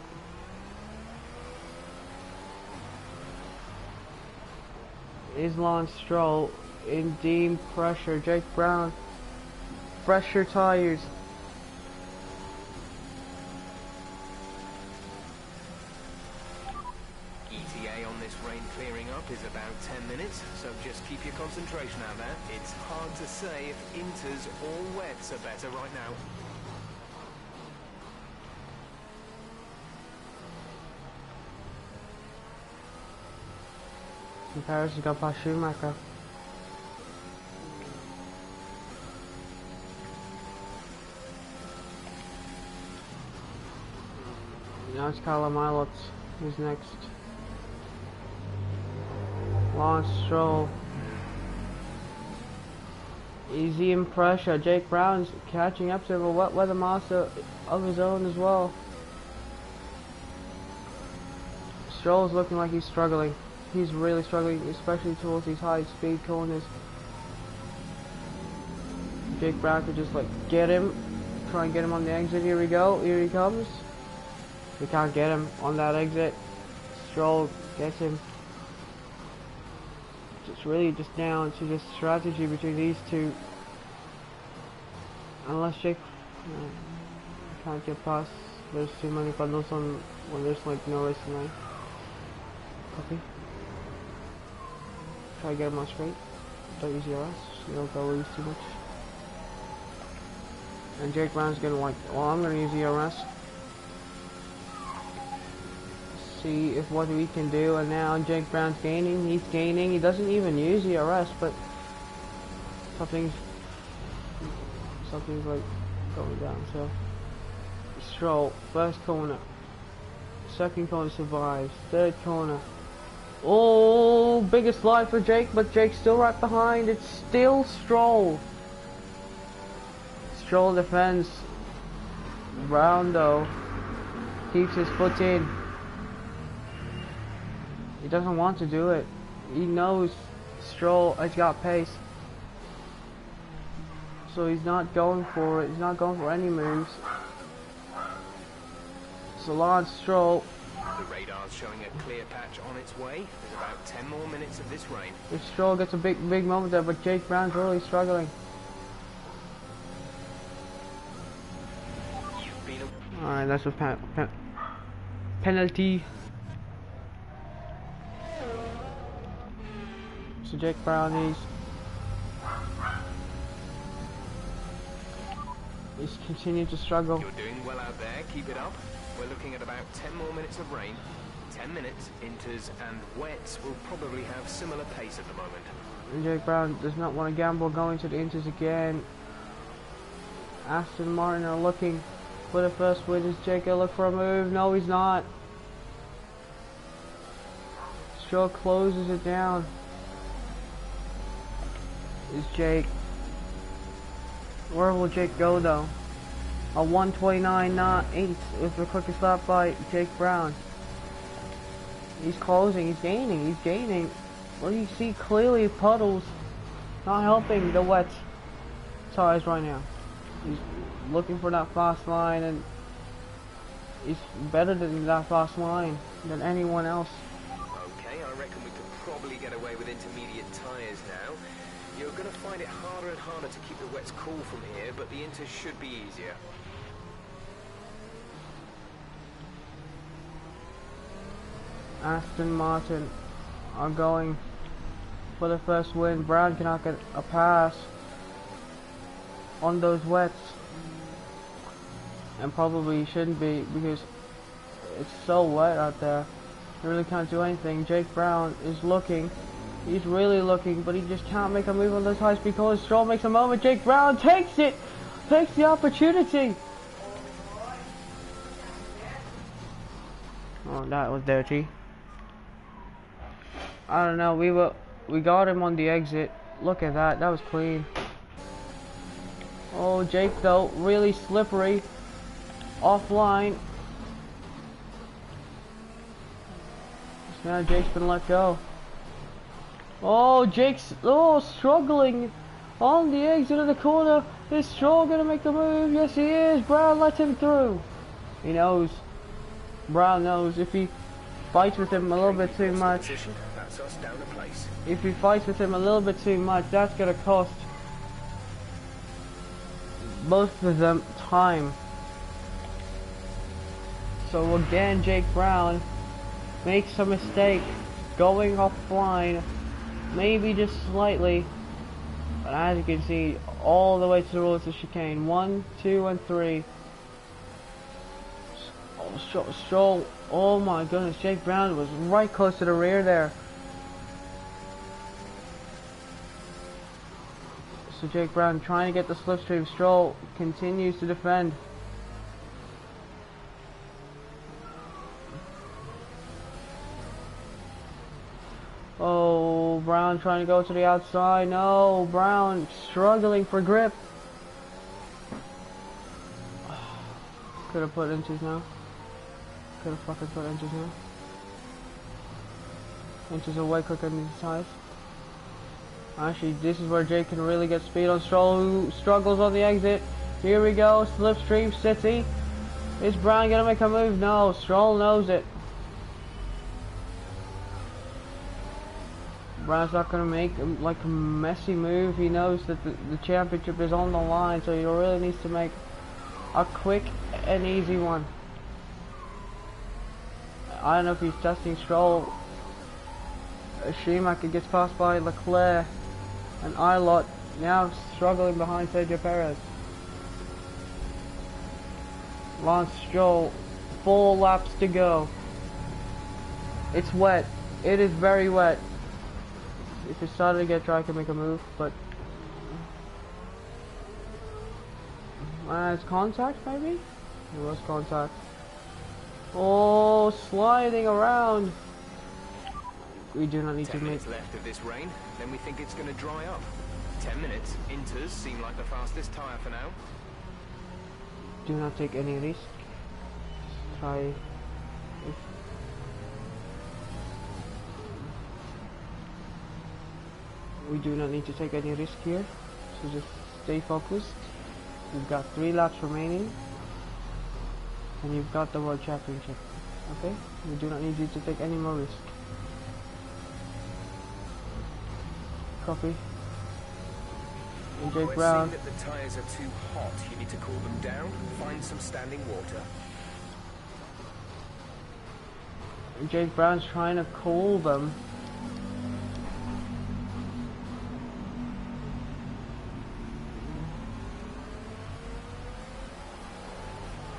Is Lance Stroll in deep pressure? Jake Brown, fresher tires. is about 10 minutes, so just keep your concentration out there. It's hard to say if inters or wets are better right now. Paris has got past Schumacher. Now it's Carla who's next. Lance Stroll. Easy in pressure. Jake Brown's catching up to a wet weather master of his own as well. Stroll's looking like he's struggling. He's really struggling, especially towards these high speed corners. Jake Brown could just like get him, try and get him on the exit. Here we go, here he comes. We can't get him on that exit. Stroll gets him. It's really just down to just strategy between these two. Unless Jake can't get past, there's too many bundles on when there's like no race line. Copy. Try to get him on straight. Don't use your ass. You don't go loose too much. And Jake Brown's gonna like, well, I'm gonna use ERS. See if what we can do. And now Jake Brown's gaining. He's gaining. He doesn't even use ERS, but something's like going down. So Stroll, first corner, second corner survives, third corner. Oh, biggest slide for Jake, but Jake's still right behind. It's still Stroll. Stroll defends. Brown though keeps his foot in. He doesn't want to do it. He knows Stroll has got pace, so he's not going for it. He's not going for any moves. So Lance Stroll. The radar's showing a clear patch on its way. There's about 10 more minutes of this rain. If Stroll gets a big moment there, but Jake Brown's really struggling. Alright, that's a penalty. So Jake Brown he's continuing to struggle. You're doing well out there. Keep it up. We're looking at about 10 more minutes of rain. 10 minutes, inters and wets will probably have similar pace at the moment. And Jake Brown does not want to gamble going to the inters again. Aston Martin are looking for the first win. Is Jake gonna look for a move? No, he's not. Stroll closes it down. Is Jake? Where will Jake go though? A 1:29.8 is the quickest lap by Jake Brown. He's closing, he's gaining. Well, you see clearly puddles not helping the wet tires right now. He's looking for that fast line, and he's better than that fast line than anyone else. Okay, I reckon we could probably get away with intermediate tires now. You're going to find it harder and harder to keep the wets cool from here, but the inters should be easier. Aston Martin are going for the first win. Brown cannot get a pass on those wets, and probably shouldn't be because it's so wet out there. He really can't do anything. Jake Brown is looking. He's really looking, but he just can't make a move on those high speed corners. Stroll makes a moment. Jake Brown takes it, takes the opportunity. Oh, that was dirty. I don't know. We got him on the exit. Look at that. That was clean. Oh, Jake though, really slippery. Offline. Now Jake's been let go. Oh, Jake's struggling on the exit of the corner. Is Stroll gonna make the move? Yes, he is. Brown lets him through. He knows. Brown knows if he fights with him a little bit too much. If he fights with him a little bit too much, that's gonna cost both of them time. So again, Jake Brown makes a mistake. going offline, maybe just slightly. But as you can see, all the way to the road to chicane. 1, 2, and 3. Oh, Stroll. Oh my goodness, Jake Brown was right close to the rear there. So Jake Brown trying to get the slipstream. Stroll continues to defend. Oh, Brown trying to go to the outside. No, Brown struggling for grip. Could have put inches now. Could have fucking put inches now. Inches are way quicker than these tires. Actually, this is where Jake can really get speed on Stroll, who struggles on the exit. Here we go, slipstream city. Is Brown gonna make a move? No, Stroll knows it. Brown's not gonna make like a messy move. He knows that the championship is on the line, so he really needs to make a quick and easy one. I don't know if he's testing Stroll. Schumacher gets passed by Leclerc, and Ilott now struggling behind Sergio Perez. Lance Stroll, 4 laps to go. It's wet. It is very wet. If it started to get dry, I can make a move, but it's contact maybe? It was contact. Oh, sliding around. We do not need to 10 make. minutes left of this rain, then we think it's going to dry up. 10 minutes. Inters seem like the fastest tyre for now. Do not take any risk. Try. We do not need to take any risk here, so just stay focused. You've got 3 laps remaining, and you've got the World Championship. Okay? We do not need you to take any more risk. Copy. And Jake Brown. Seeing that the tyres are too hot, you need to cool them down. Find some standing water. And Jake Brown's trying to cool them.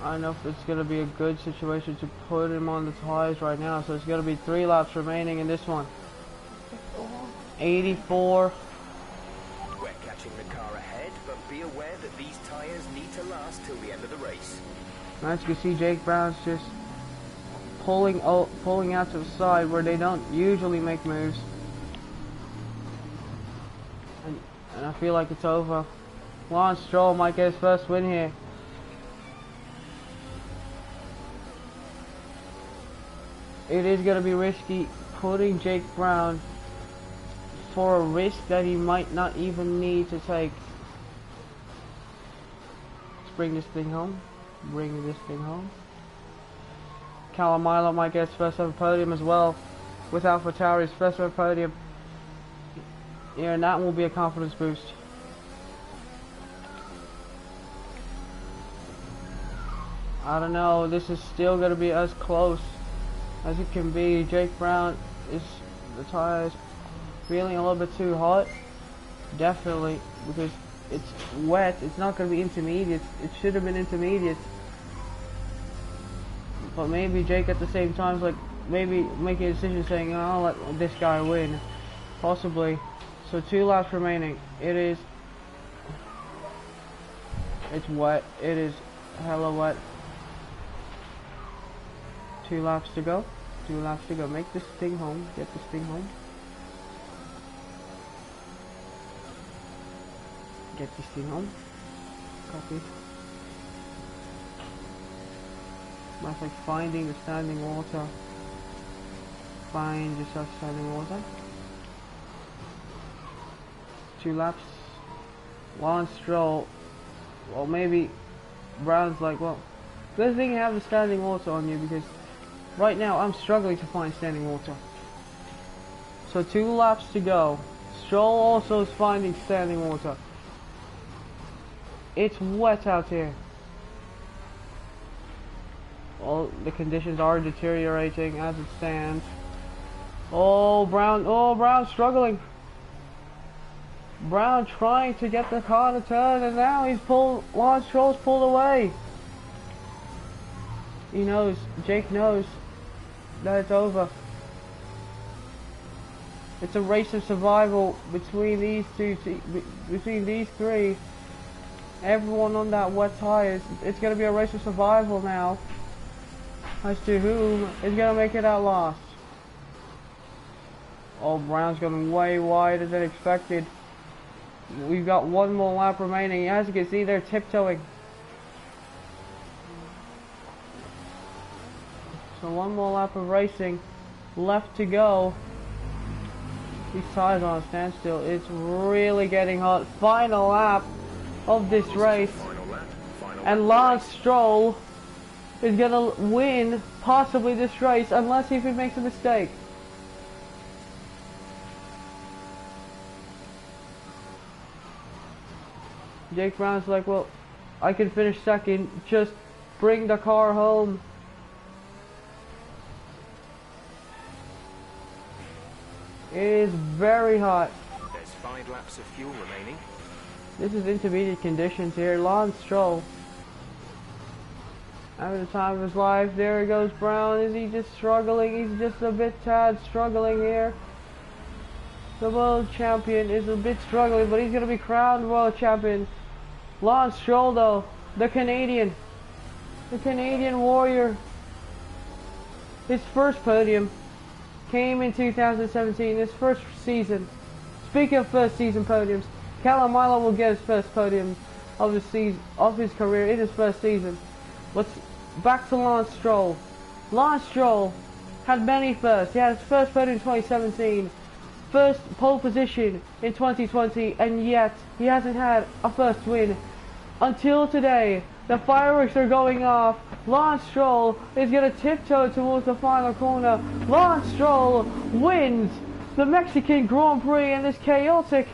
I don't know if it's going to be a good situation to put him on the tires right now, so it's going to be 3 laps remaining in this one. 84. We're catching the car ahead, but be aware that these tyres need to last till the end of the race. As you can see, Jake Brown's just pulling out to the side where they don't usually make moves. And I feel like it's over. Lance Stroll might get his first win here. It is going to be risky putting Jake Brown for a risk that he might not even need to take. Let's bring this thing home. Bring this thing home. Callum Ilott might get his first ever podium as well. With AlphaTauri's first ever podium. Yeah, and that will be a confidence boost. I don't know, this is still going to be as close as it can be. Jake Brown is, the tires feeling a little bit too hot. Definitely, because it's wet. It's not going to be intermediate. It should have been intermediate. But maybe Jake at the same time is like, maybe making a decision saying, oh, I'll let this guy win. Possibly. So 2 laps remaining. It's wet. It is hella wet. 2 laps to go. 2 laps to go. Make this thing home. Get this thing home. Get this thing home. Copy. That's like finding the standing water. Find yourself standing water. 2 laps. Lance Stroll. Well, maybe Brown's like, well, good thing you have the standing water on you, because right now I'm struggling to find standing water. So 2 laps to go. Stroll also is finding standing water. It's wet out here. Well, the conditions are deteriorating as it stands. Oh, Brown. Oh, Brown struggling. Brown trying to get the car to turn, and now he's pulled. Lance Stroll's pulled away. He knows. Jake knows that it's over. It's a race of survival between these between these three. Everyone on that wet tire. It's gonna be a race of survival now. As to whom is gonna make it out last. Oh, Brown's gone way wider than expected. We've got one more lap remaining. As you can see, they're tiptoeing. So one more lap of racing left to go. These tires are on a standstill. It's really getting hot. Final lap of this race. And Lance Stroll is gonna win possibly this race unless he makes a mistake. Jake Brown's like, well, I can finish second, just bring the car home. It is very hot. There's 5 laps of fuel remaining. This is intermediate conditions here. Lance Stroll having the time of his life. There he goes, Brown. Is he just struggling? He's just a bit tad struggling here. The world champion is a bit struggling, but he's going to be crowned world champion. Lance Stroll, though, the Canadian warrior. His first podium came in 2017, his first season. Speaking of first season podiums, Callum Milo will get his first podium of his career in his first season. But back to Lance Stroll. Lance Stroll had many firsts. He had his first podium in 2017, first pole position in 2020, and yet he hasn't had a first win until today. The fireworks are going off. Lance Stroll is going to tiptoe towards the final corner. Lance Stroll wins the Mexican Grand Prix in this chaotic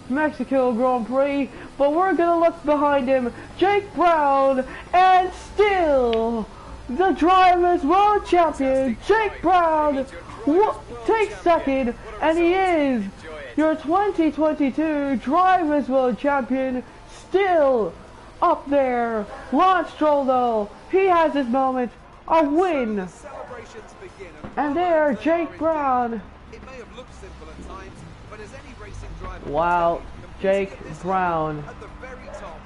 Mexico Grand Prix. But we're going to look behind him. Jake Brown, and still the Drivers' World Champion. Jake Brown takes second, and he is your 2022 Drivers' World Champion. Still up there. Lance Stroll, though, he has his moment, a win. And there, Jake Brown. It may have looked simple at times, but as any racing driver, Wow, Jake Brown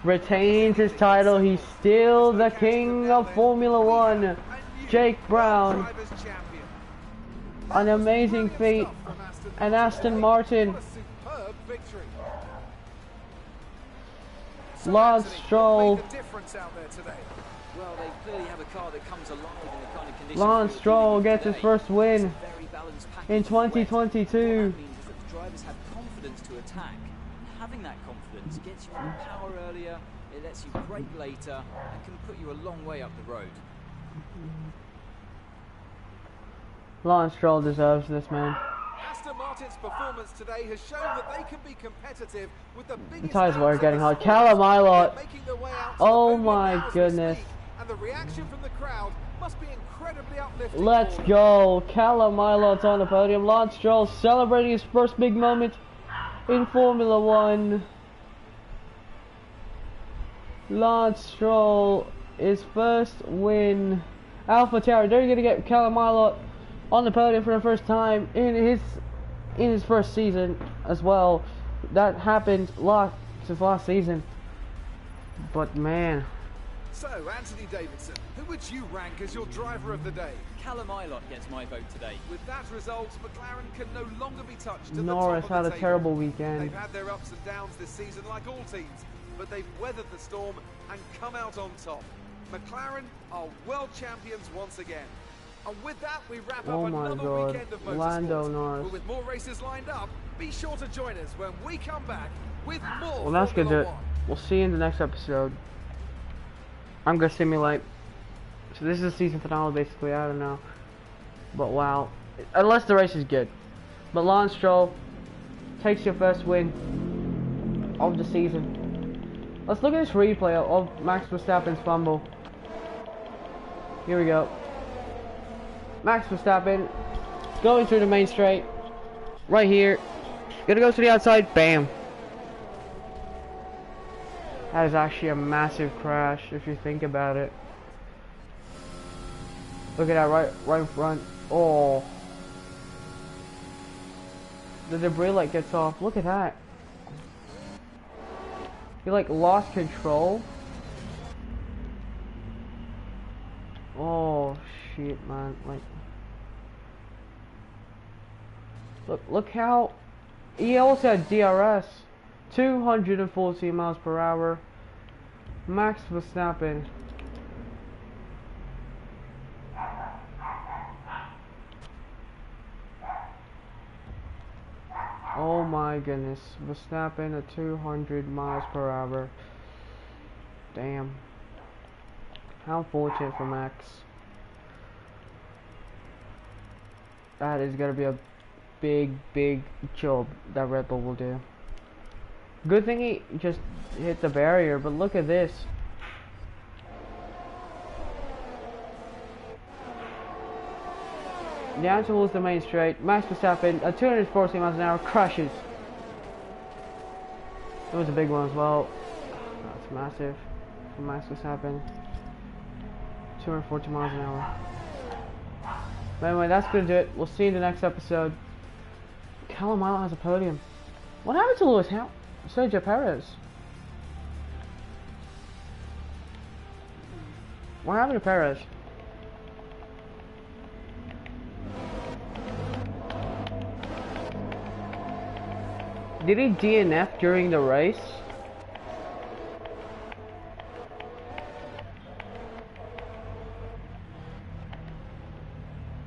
retains his title. He's still the king of Formula One. Jake Brown, an amazing feat, and Aston Martin. Lance Stroll. Well, they clearly have a car that comes alive in the kind of conditions. Lance Stroll gets his first win in 2022. What that means is that the drivers have confidence to attack. And having that confidence gets you on power earlier, it lets you brake later, and can put you a long way up the road. Lance Stroll deserves this, man. Aston Martin's performance today has shown that they can be competitive with the biggest. The tires were getting hot. Callum Ilott. Oh my goodness. And the reaction from the crowd must be incredibly uplifting. Let's go. Callum Ilott's on the podium. Lance Stroll celebrating his first big moment in Formula One. Lance Stroll, his first win. Alpha Tauri, they're going to get Callum Ilott on the podium for the first time in his first season as well. That happened since last season. But man. So, Anthony Davidson, who would you rank as your driver of the day? Callum Ilott gets my vote today. With that result, McLaren can no longer be touched to Norris the top had of a the terrible table. weekend. They've had their ups and downs this season like all teams, but they've weathered the storm and come out on top. McLaren are world champions once again. And with that, we wrap up another weekend of motorsport. Lando Norris. But with more races lined up, be sure to join us when we come back with more Well, that's gonna do Formula it. One. We'll see you in the next episode. I'm gonna simulate. So this is the season finale, basically. I don't know, but wow, unless the race is good. But Lance Stroll takes your first win of the season. Let's look at this replay of Max Verstappen's fumble. Here we go. Max Verstappen Going through the main straight. Right here. Gonna go to the outside. Bam. That is actually a massive crash if you think about it. Look at that right in front. Oh. The debris like gets off. Look at that. He like lost control. Oh shit, man. Like, look how he also had DRS 214 miles per hour. Max Verstappen. Oh my goodness, Verstappen at 200 miles per hour. Damn. How fortunate for Max. That is gonna be a big job that Red Bull will do. Good thing he just hit the barrier, but look at this. Down towards the main straight, Max Verstappen at 240 miles an hour crashes. It was a big one as well. That's massive for Max Verstappen. 240 miles an hour. But anyway, that's gonna do it. We'll see you in the next episode. Callum Island has a podium. What happened to Lewis Hamilton? Sergio Perez. What happened to Perez? Did he DNF during the race?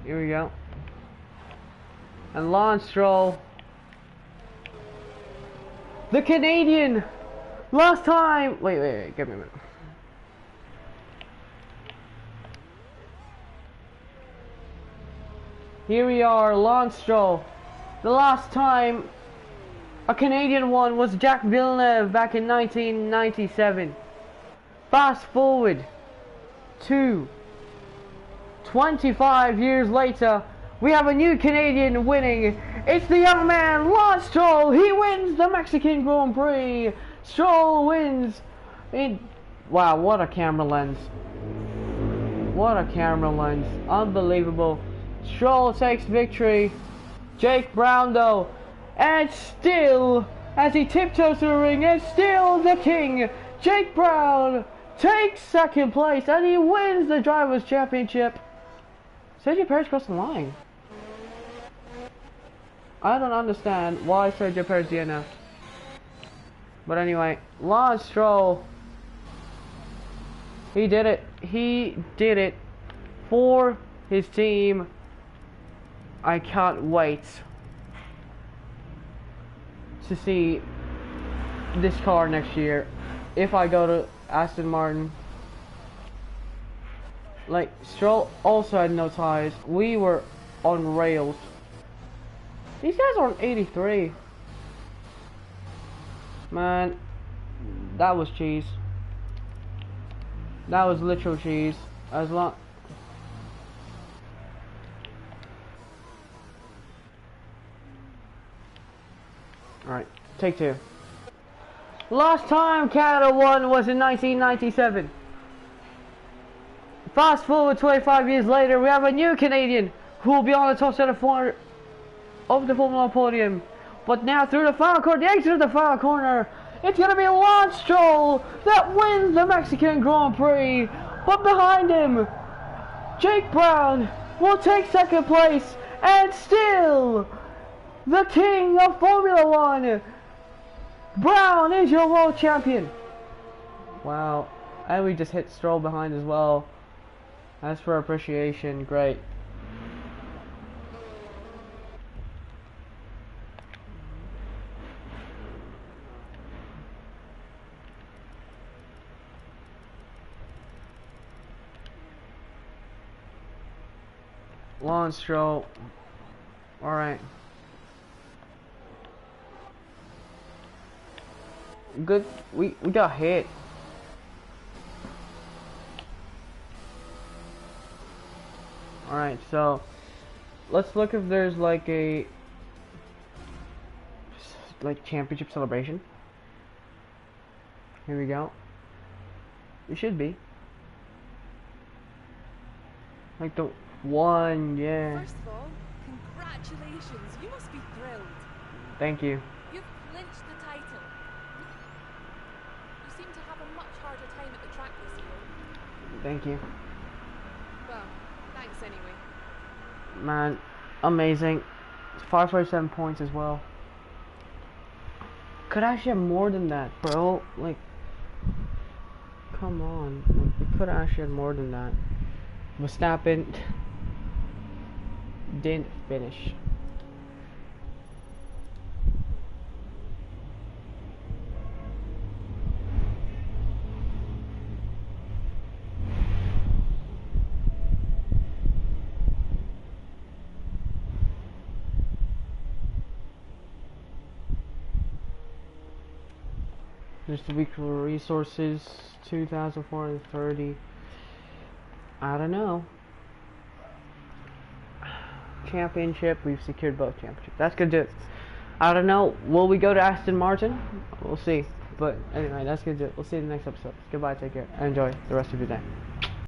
Here we go. And Lance Stroll, the Canadian, last time. Wait, give me a minute. Here we are, Lance Stroll. The last time a Canadian won was Jacques Villeneuve back in 1997. Fast forward to 25 years later, we have a new Canadian winning. It's the young man, Lance Stroll. He wins the Mexican Grand Prix. Stroll wins. Wow, what a camera lens. What a camera lens. Unbelievable. Stroll takes victory. Jake Brown though, and still, as he tiptoes to the ring, and still the king, Jake Brown, takes second place, and he wins the Drivers' Championship. Sergio Perez crossed the line. I don't understand why Sergio Perez DNF. But anyway, Lance Stroll, he did it. He did it for his team. I can't wait to see this car next year if I go to Aston Martin. Like, Stroll also had no tires. We were on rails. These guys are on 83. Man, that was cheese. That was literal cheese. As long. Alright, take two. Last time Canada won was in 1997. Fast forward 25 years later, we have a new Canadian who will be on the top set of the Formula 1 podium. But now through the final corner, the exit of the final corner, it's going to be Lance Stroll that wins the Mexican Grand Prix. But behind him, Jake Brown will take second place, and still the king of Formula 1, Brown, is your world champion. Wow, and we just hit Stroll behind as well. As for appreciation, great. Lance Stroll. Alright. Good. We got hit. Alright, so let's look if there's like a championship celebration. Here we go. It should be like the one, yeah. First of all, congratulations. You must be thrilled. Thank you. You've clinched the title. You seem to have a much harder time at the track this year. Thank you. Well, thanks anyway. Man, amazing. 547 points as well. Could actually have more than that, bro. Like, come on. Like, we could actually have more than that. Verstappen didn't finish. Just the weekly resources, 2,430. I don't know. Championship, we've secured both championships. That's good to. I don't know. Will we go to Aston Martin? We'll see. But anyway, that's good to. We'll see you in the next episode. Goodbye, take care, and enjoy the rest of your day.